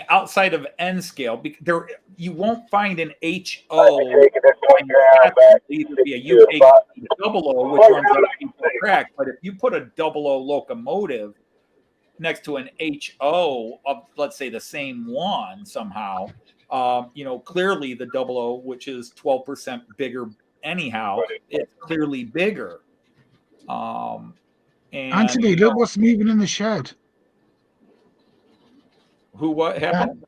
outside of N scale, there you won't find an HO either be a UK 00, which runs out of track. But if you put a 00 locomotive next to an HO of, let's say, the same one somehow, clearly the 00, which is 12% bigger anyhow, it's clearly bigger. Anthony, look what's moving in the shed. What happened?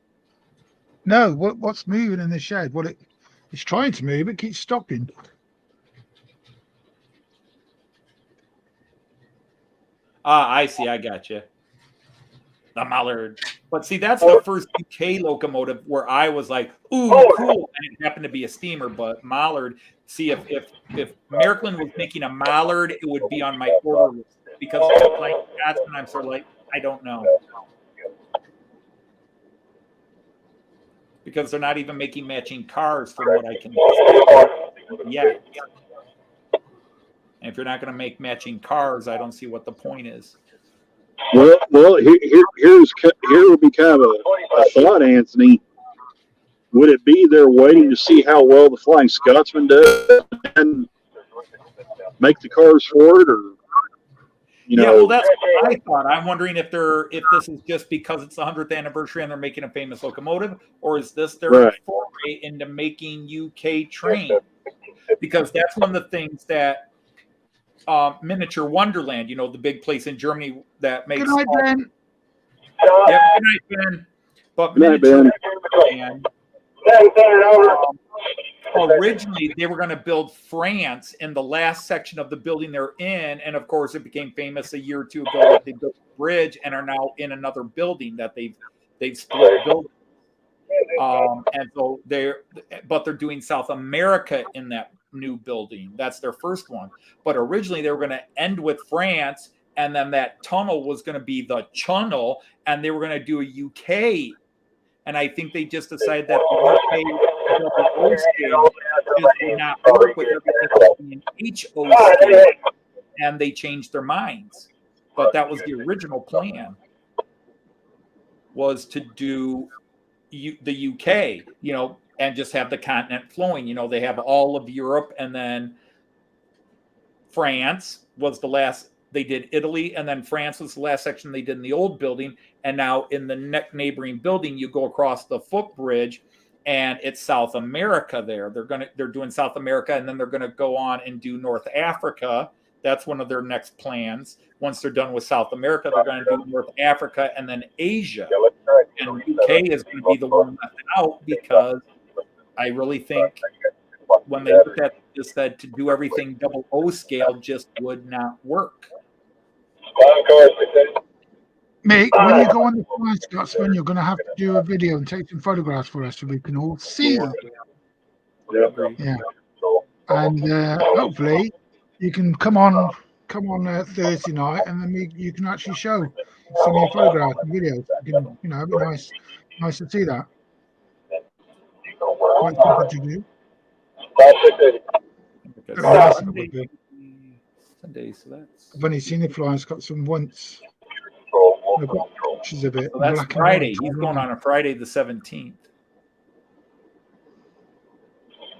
No, what's moving in the shed? Well, it's trying to move, it keeps stopping. I see. I got you. The Mallard. But see, that's the first UK locomotive where I was like, ooh, cool. And it happened to be a steamer, but Mallard, see, if American was making a Mallard, it would be on my order list. Because that's when I'm sort of like, I don't know. Because they're not even making matching cars from what I can see yet. And if you're not going to make matching cars, I don't see what the point is. Well, here would be kind of a thought, Anthony. Would it be they're waiting to see how well the Flying Scotsman does and make the cars for it, or Yeah, well, that's what I thought. I'm wondering if this is just because it's the 100th anniversary and they're making a famous locomotive, or is this their foray into making UK trains? Because that's one of the things that Miniature Wonderland, the big place in Germany that makes. Good night, Ben. Yeah, good night, Ben. But Miniature Wonderland. Originally, they were going to build France in the last section of the building they're in, and of course, it became famous a year or two ago that they built a bridge and are now in another building that they've split buildings. And so they're doing South America in that new building. That's their first one. But originally, they were going to end with France, and then that tunnel was going to be the Channel, and they were going to do a UK. And I think they just decided that the UK scale just did not work with everything in HO scale, and they changed their minds. But that was the original plan, was to do the UK, and just have the continent flowing. They have all of Europe, and then France was the last. They did Italy, and then France was the last section they did in the old building. And now in the neighboring building, you go across the footbridge, and it's South America there. They're doing South America, and then they're gonna go on and do North Africa. That's one of their next plans. Once they're done with South America, they're going to do North Africa and then Asia. And UK is going to be the one left out, because I really think when they looked at this, that to do everything 00 scale just would not work. Mate, when you go on the Flying Scotsman, you're going to have to do a video and take some photographs for us so we can all see. Yeah. And hopefully you can come on Thursday night, and then you can actually show some of your photographs and videos. It'd be nice to see that. Quite simple to do. Sunday, so that's. I've only seen the Flying Scotsman once. I've got pictures of it. So that's Friday. He's going on a Friday the 17th.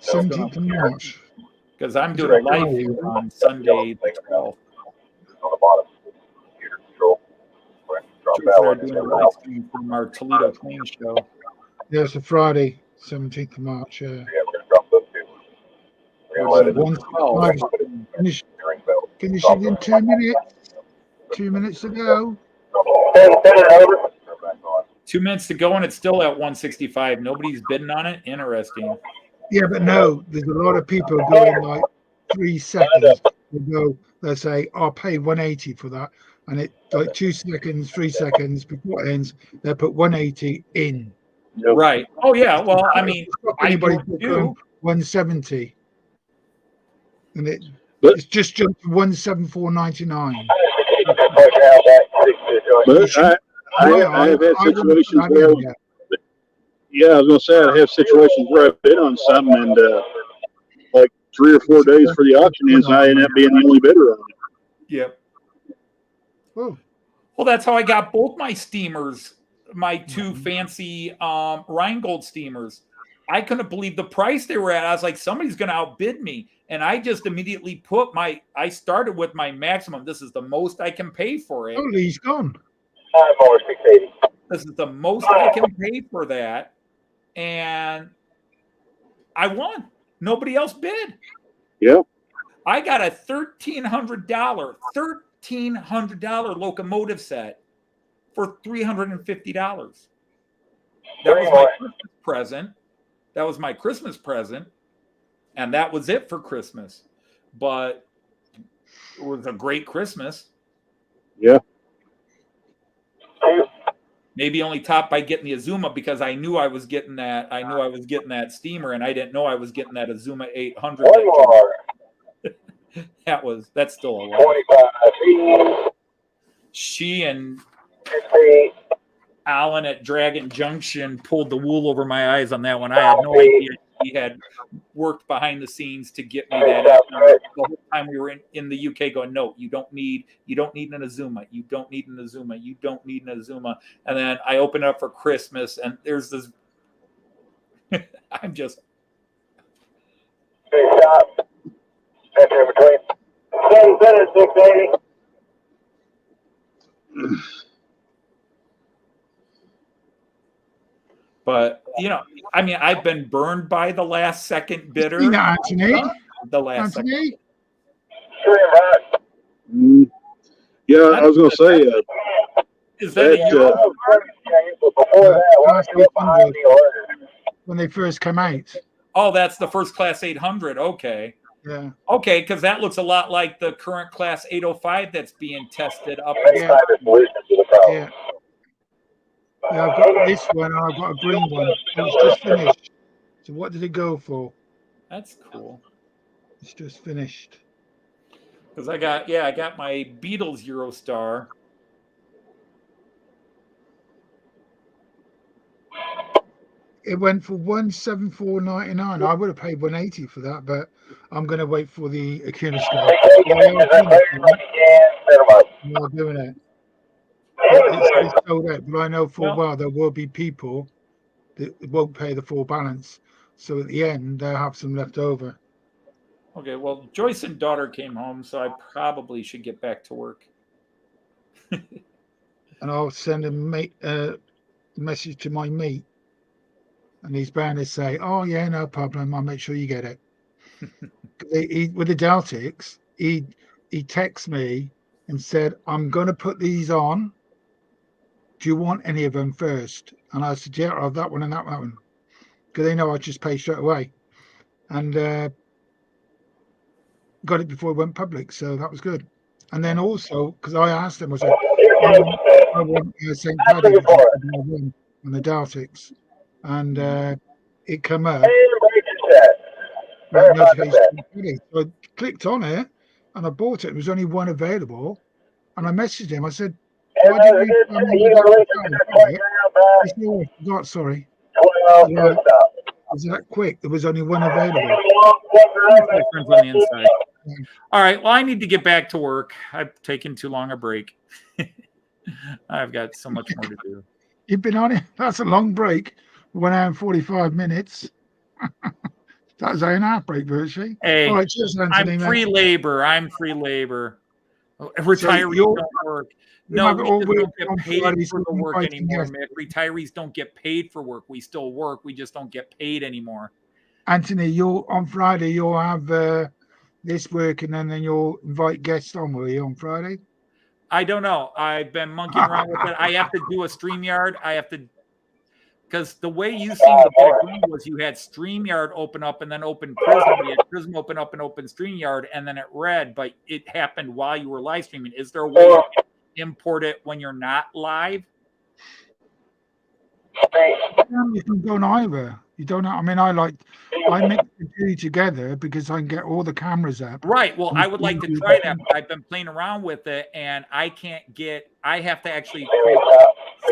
17th of March. because I'm doing a live view on Sunday the 12th. On the bottom. Computer control. Drop Truth that and I are one. doing a live stream from our Toledo Clean Show. Yeah, it's a Friday, 17th of March. Yeah. Yeah, we're gonna drop those two. We're gonna let it One, finish it in 2 minutes. 2 minutes to go. Send it over. 2 minutes to go, and it's still at 165. Nobody's bidding on it. Interesting. Yeah, but no, there's a lot of people going like 3 seconds. They go, they'll say, I'll pay 180 for that. And it like 2 seconds, 3 seconds before it ends, they put 180 in. Right. Oh yeah. Well, I mean, I Anybody do put too. 170. And But- it's just jumped to 174.99. But I have had situations where, yeah, I was gonna say I have situations where I bid on something and like 3 or 4 days for the auction ends, and I end up being the only bidder on it. Yep. Oh, Well, that's how I got both my steamers, my two fancy Rheingold steamers. I couldn't believe the price they were at. I was like, somebody's going to outbid me. And I just immediately put I started with my maximum. This is the most I can pay for it. oh, he's gone. This is the most I can pay for that. And I won. Nobody else bid. Yeah. I got a $1,300 locomotive set for $350. That was my Christmas present. That was my Christmas present. And that was it for Christmas. But it was a great Christmas. Yeah. Maybe only topped by getting the Azuma because I knew I was getting that. I knew I was getting that steamer, and I didn't know I was getting that Azuma 800. One more. That's still a lot. 25 feet. She and 50. Alan at Dragon Junction pulled the wool over my eyes on that one. I had no idea he had worked behind the scenes to get me that. The whole time we were in the UK going, no, you don't need an Azuma. You don't need an Azuma. You don't need an Azuma. And then I open it up for Christmas, and there's this. I'm just. Big shot. Enter in between. 10 minutes, 680. But I mean, I've been burned by the last second bidder. You know, Anthony. The last second. Anthony. Yeah, I was gonna say, Is that a that, Euro? Before that, why don't you look behind the order? When they first come out. Oh, that's the first class 800. Okay. Yeah. Okay, because that looks a lot like the current class 805 that's being tested up. Yeah. Find a solution to the problem. Yeah. Yeah, I've got this one and I've got a green one. It's just finished. So what did it go for? That's cool. It's just finished. Because I got my Beatles Eurostar. It went for 174.99. I would have paid 180 for that, but I'm going to wait for the Akuna Star. I'm not doing it. It's sold out, but I know for a while there will be people that won't pay the full balance. So at the end, they'll have some left over. Okay, well, Joyce and daughter came home, so I probably should get back to work. And I'll send a message to my mate. And he's bound to say, oh, yeah, no problem. I'll make sure you get it. With the Deltics, he texted me and said, I'm going to put these on. Do you want any of them first? And I said, yeah, I'll have that one and that one. Because they know I just pay straight away. And got it before it went public. So that was good. And then also, because I asked them, I said, I want St. Paddy's on the Deltics. And it came up. Notification. So I clicked on it and I bought it. There was only one available. And I messaged him. I said, why didn't you tell me I forgot, sorry. Was that quick? There was only one available. Friends on the inside. All right. Well, I need to get back to work. I've taken too long a break. I've got so much more to do. You've been on it. That's a long break. 1 hour and 45 minutes. That was an outbreak, virtually. Hey, All right, cheers, Anthony. I'm mate. free labor. I'm free labor. Retirees you're- don't work. you No, have we it all just worked don't get on paid Fridays for the and work Fridays, anymore, yes. Mick. Retirees don't get paid for work. We still work. We just don't get paid anymore. Anthony, you'll on Friday you'll have this working, and then you'll invite guests on, will you, on Friday? I don't know. I've been monkeying around with it. I have to do a StreamYard. I have to, because the way you seem to get it going was you had StreamYard open up and then open Prism. You had Prism open up and open StreamYard, and then it read, but it happened while you were live streaming. Is there a way to import it when you're not live? You can go on either. You don't know. I mean, I mix the two together because I can get all the cameras up. Right. Well, I would like to try that. But I've been playing around with it, and I can't get. I have to actually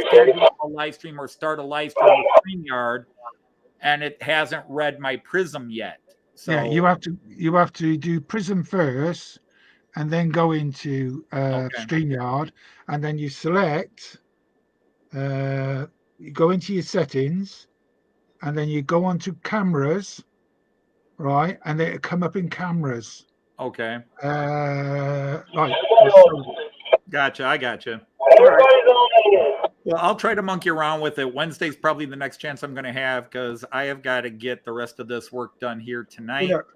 schedule a live stream or start a live stream with StreamYard, and it hasn't read my Prism yet. So Yeah, you have to do Prism first, and then go into StreamYard, and then you select. You go into your settings, and then you go onto cameras, right? And it'll come up in cameras. Okay. Right. Gotcha. I gotcha. All right. Well, I'll try to monkey around with it. Wednesday's probably the next chance I'm going to have because I have got to get the rest of this work done here tonight. Look,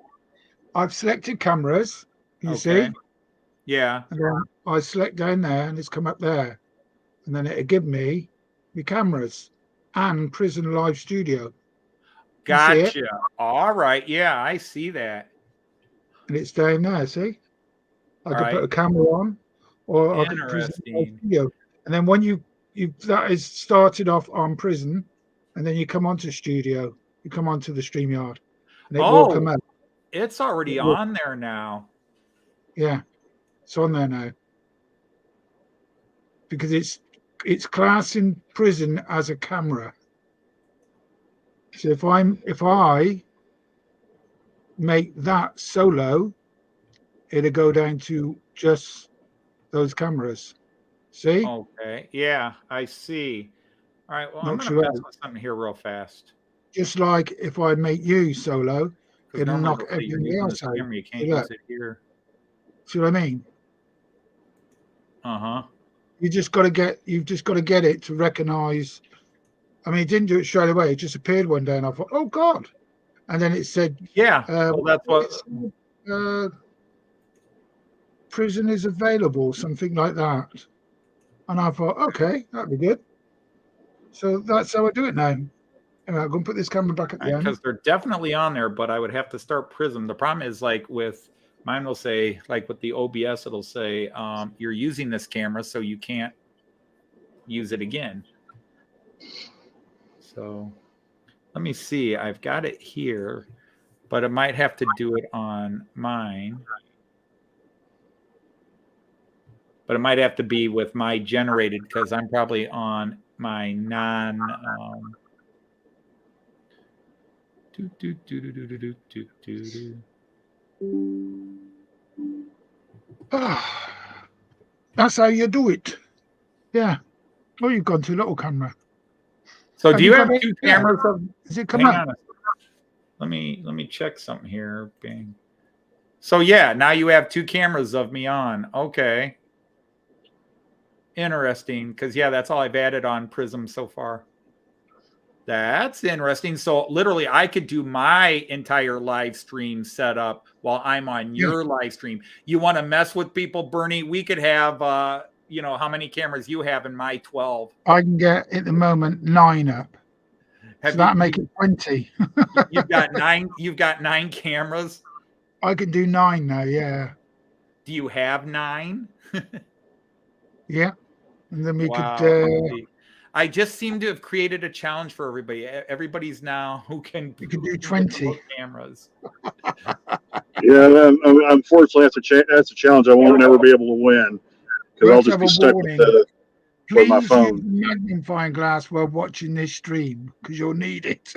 I've selected cameras. You see? Yeah. And then I select down there, and it's come up there, and then it'll give me the cameras and Prison Live Studio. You see it? Gotcha. All right. Yeah, I see that. And it's down there. See? I can Right. put a camera on, or I can Prison Live Interesting. Studio. And then when you that is started off on Prison, and then you come onto Studio, you come onto the StreamYard, and it will come up. It's already It will. on there now. Yeah, it's on there now because it's classing Prison as a camera. So if I make that solo, it'll go down to just those cameras. See? Okay. Yeah, I see. All right. Well, I'm Knocks going you to mess out. with something here real fast. Just like if I make you solo, 'Cause it'll normally knock it'll say you're everybody using else this out. camera, you can't See that? use it here. See what I mean? Uh-huh. You've just got to get it to recognize. I mean, it didn't do it straight away. It just appeared one day, and I thought, oh God. And then it said, Yeah. Well, that's what. it said, Prison is available, something like that. And I thought, okay, that'd be good. So that's how I do it now. Anyway, I'm going to put this camera back at the end. Because they're definitely on there, but I would have to start Prism. The problem is, like with mine, will say, like with the OBS, it'll say you're using this camera, so you can't use it again. So let me see. I've got it here, but I might have to do it on mine. But it might have to be with my generated because I'm probably on my non. That's how you do it. Yeah. Oh, you've gone to little camera. So Have do you you got have it? two Yeah. cameras of? Does it come Hang up? on. Let me check something here. Bing. So yeah, now you have two cameras of me on. Okay. Interesting, because yeah, that's all I've added on Prism so far. That's interesting. So literally, I could do my entire live stream setup while I'm on your live stream. You want to mess with people, Bernie? We could have, how many cameras you have in my 12? I can get at the moment 9 up. So that'll make it 20. You've got 9. You've got 9 cameras. I can do 9 now. Yeah. Do you have 9? Yeah. And then we Wow. could. I just seem to have created a challenge for everybody. Everybody's now who can. You can do 20 cameras. Yeah, unfortunately, that's a challenge I won't ever be able to win because I'll just be stuck with my Please phone. use the magnifying glass while watching this stream because you'll need it.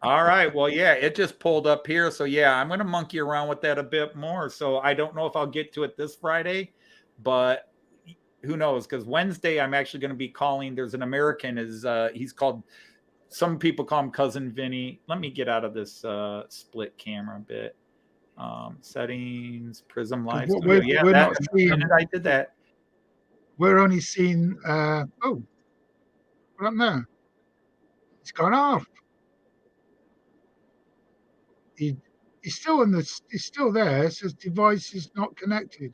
All right. Well, yeah, it just pulled up here. So, yeah, I'm going to monkey around with that a bit more. So, I don't know if I'll get to it this Friday, but who knows? Because Wednesday, I'm actually going to be calling. There's an American, he's called some people call him Cousin Vinny. Let me get out of this split camera bit. Settings, Prism Live We're- Studio. we're- Yeah, we're that, not seeing- I did that. We're only seeing. Oh, what happened there? It's gone off. He's still in this. He's still there. It says device is not connected.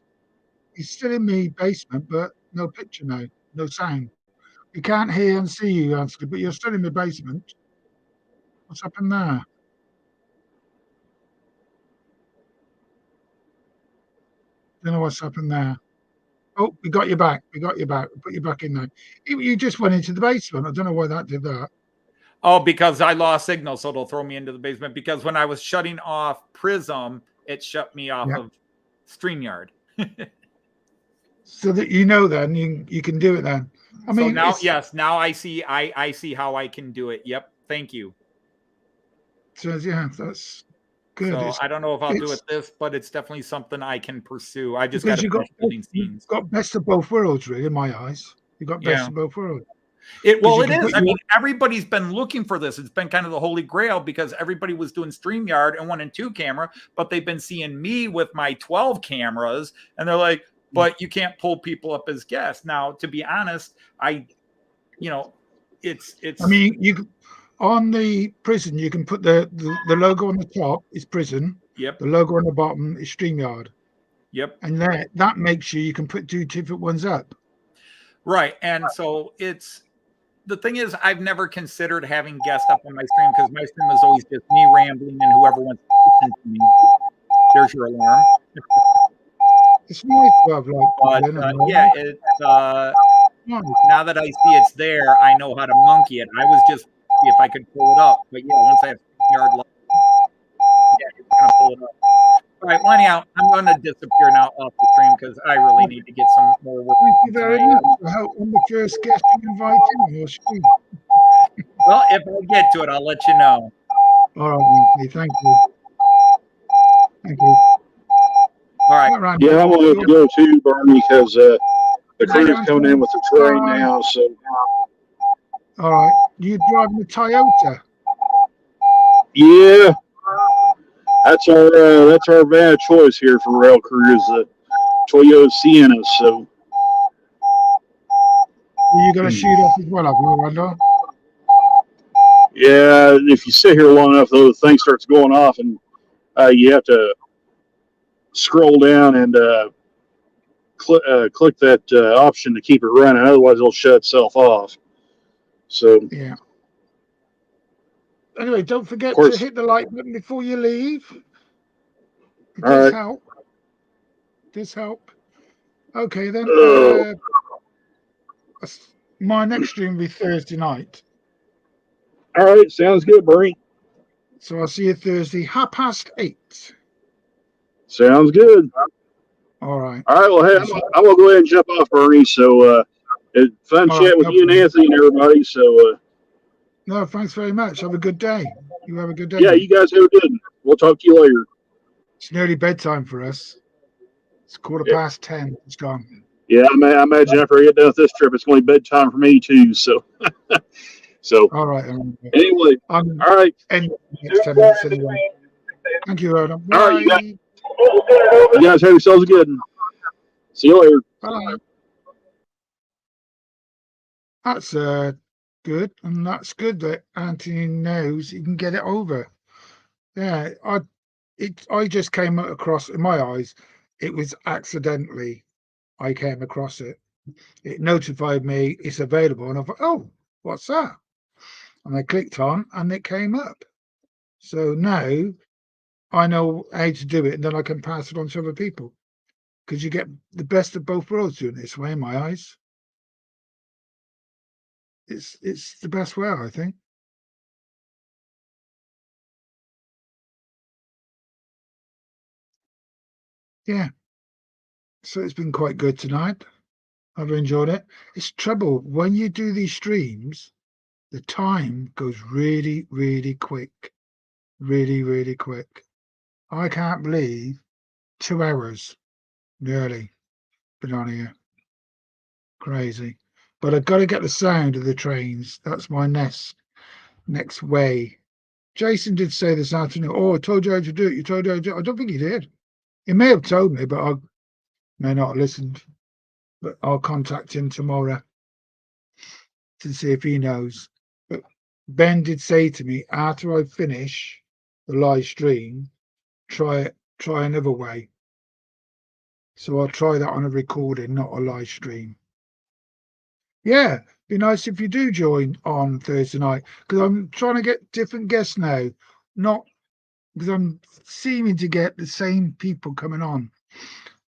He's still in the basement, but no picture now, no sound. We can't hear and see you, Anthony, but you're still in the basement. What's happened there? Don't know what's happened there. Oh, we got you back. We got you back. We put you back in there. You just went into the basement. I don't know why that did that. Oh, because I lost signal, so it'll throw me into the basement. Because when I was shutting off Prism, it shut me off Yeah. of StreamYard. So that you know, then you can do it. Then I mean, so now, it's- yes, now I see. I see how I can do it. Yep. Thank you. So yeah, that's good. So It's- I don't know if I'll do it's- it this, but it's definitely something I can pursue. I just got because to finish building scenes. you've got best of both worlds, really, in my eyes. You've got best Yeah. of both worlds. Well, you it can is. put I your- mean, everybody's been looking for this. It's been kind of the holy grail because everybody was doing StreamYard and 1 and 2 camera, but they've been seeing me with my 12 cameras, and they're like, "But you can't pull people up as guests." Now, to be honest, it's. I mean, on the prison, you can put the logo on the top is prison. Yep. The logo on the bottom is StreamYard, Yep. and that makes you can put 2 different ones up. Right. And so the thing is, I've never considered having guests up on my stream because my stream is always just me rambling and whoever wants to listen to me. There's your alarm. It's nice to have like. But people in and yeah, it's nice. now that I see it's there, I know how to monkey it. I was just see if I could pull it up. But yeah, once I have yard live, yeah, it's gonna pull it up. All right, well, anyhow, I'm gonna disappear now off the stream because I really need to get some more work. Thank you very tonight. much for helping the first guest you invited on your stream. Well, if I get to it, I'll let you know. All right, Anthony, thank you. Thank you. All right. Yeah, Randy, Yeah, I'm gonna have to go too, Bernie, because the crew's Right, coming in with the train now. So all right. You driving the Toyota? yeah, that's our van of choice here for rail crew is the Toyota Sienna. So Are you going to shoot off as well, have you, Randall? yeah, if you sit here long enough, though, the thing starts going off, and you have to scroll down and click that option to keep it running. Otherwise, it'll shut itself off. So Yeah. Anyway, don't forget Of course. to hit the like button before you leave. It All does right. help. Does help. Okay, then. My next stream will be Thursday night. all right, sounds good, Bernie. So I'll see you Thursday, 8:30. Sounds good. All right. All right, well, hey, I'm gonna go ahead and jump off, Bernie. So it's fun All chatting right, with no you and problem. Anthony and everybody. So No, thanks very much. Have a good day. You have a good day. yeah, you guys have a good one. We'll talk to you later. It's nearly bedtime for us. It's 10:15. It's gone. Yeah, I imagine after I get done with this trip, it's going to be bedtime for me too. So, so All right. anyway, I'm all right, end the next 10 minutes anyway. Thank you, Rhoda. Bye. All right, you guys have yourselves a good one. See you later. Bye. That's good, and that's good that Anthony knows he can get it over. Yeah, I just came across, in my eyes, it was accidentally I came across it. It notified me it's available, and I thought, oh, what's that? And I clicked on, and it came up. So now I know how to do it, and then I can pass it on to other people. Because you get the best of both worlds doing it this way, in my eyes. It's the best way, I think. Yeah. So it's been quite good tonight. I've enjoyed it. It's trouble when you do these streams, the time goes really, really quick. Really, really quick. I can't believe 2 hours nearly been on here. Crazy. But I've got to get the sound of the trains. That's my nest. next way. Jason did say this afternoon, oh, I told you how to do it. You told you how to do it. I don't think he did. He may have told me, but I may not have listened. But I'll contact him tomorrow to see if he knows. But Ben did say to me, after I finish the live stream, try another way. So I'll try that on a recording, not a live stream. Yeah, be nice if you do join on Thursday night, because I'm trying to get different guests now, not because I'm seeming to get the same people coming on.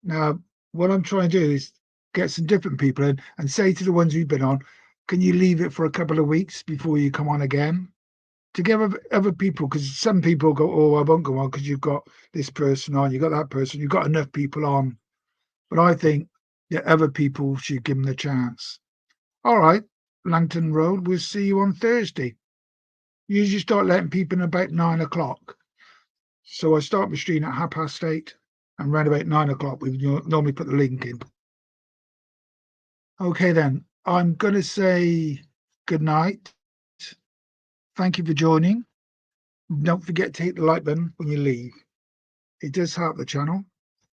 Now, what I'm trying to do is get some different people in and say to the ones who've been on, can you leave it for a couple of weeks before you come on again? To give other people, because some people go, oh, I won't go on because you've got this person on, you've got that person, you've got enough people on. But I think that other people should give them the chance. All right, Langton Road, we'll see you on Thursday. Usually start letting people in about 9 o'clock. So I start my stream at 8:30, and around about 9 o'clock, we normally put the link in. Okay, then. I'm going to say good night. Thank you for joining. Don't forget to hit the like button when you leave. It does help the channel.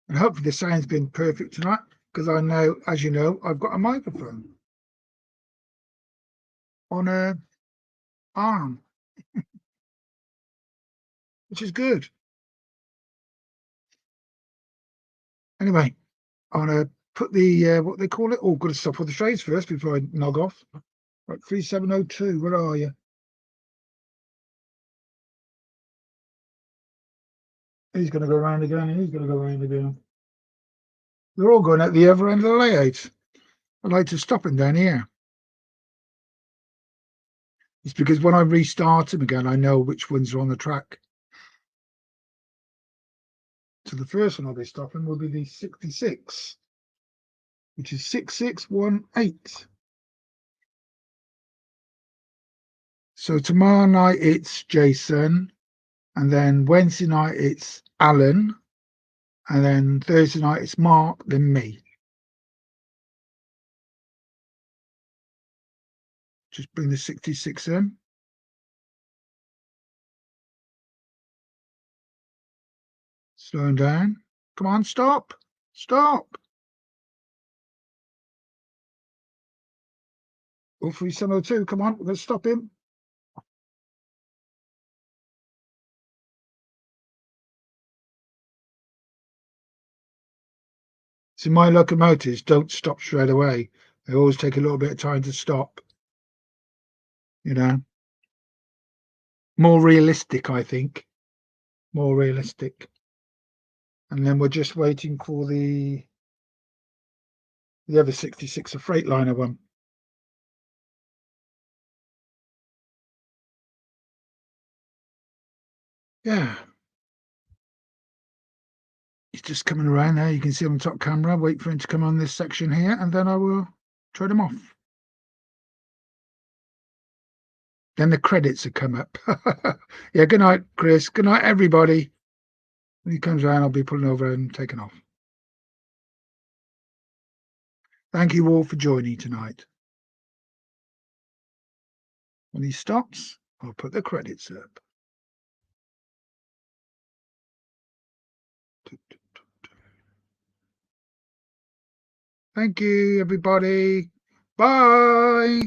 And hopefully the sound's been perfect tonight, because I know, as you know, I've got a microphone on a arm, which is good. Anyway, I'm going to put the, what they call it? Oh, got to stop with the trades first before I nog off. Right, 3702, where are you? He's going to go around again, and he's going to go around again. They're all going at the other end of the layout. I'd like to stop him down here. It's because when I restart him again, I know which ones are on the track. So the first one I'll be stopping will be the 66, which is 6618. So tomorrow night it's Jason, and then Wednesday night it's Alan, and then Thursday night it's Mark, then me. Just bring the 66 in. Slowing down. Come on, stop. Stop. 03702, come on, we're going to stop him. See, my locomotives don't stop straight away. They always take a little bit of time to stop. You know, more realistic, I think. More realistic. And then we're just waiting for the other 66, a Freightliner one. Yeah. He's just coming around there. You can see him on top camera. Wait for him to come on this section here, and then I will trade him off. Then the credits will come up. Yeah, good night, Chris. Good night, everybody. When he comes around, I'll be pulling over and taking off. Thank you all for joining tonight. When he stops, I'll put the credits up. Thank you, everybody. Bye.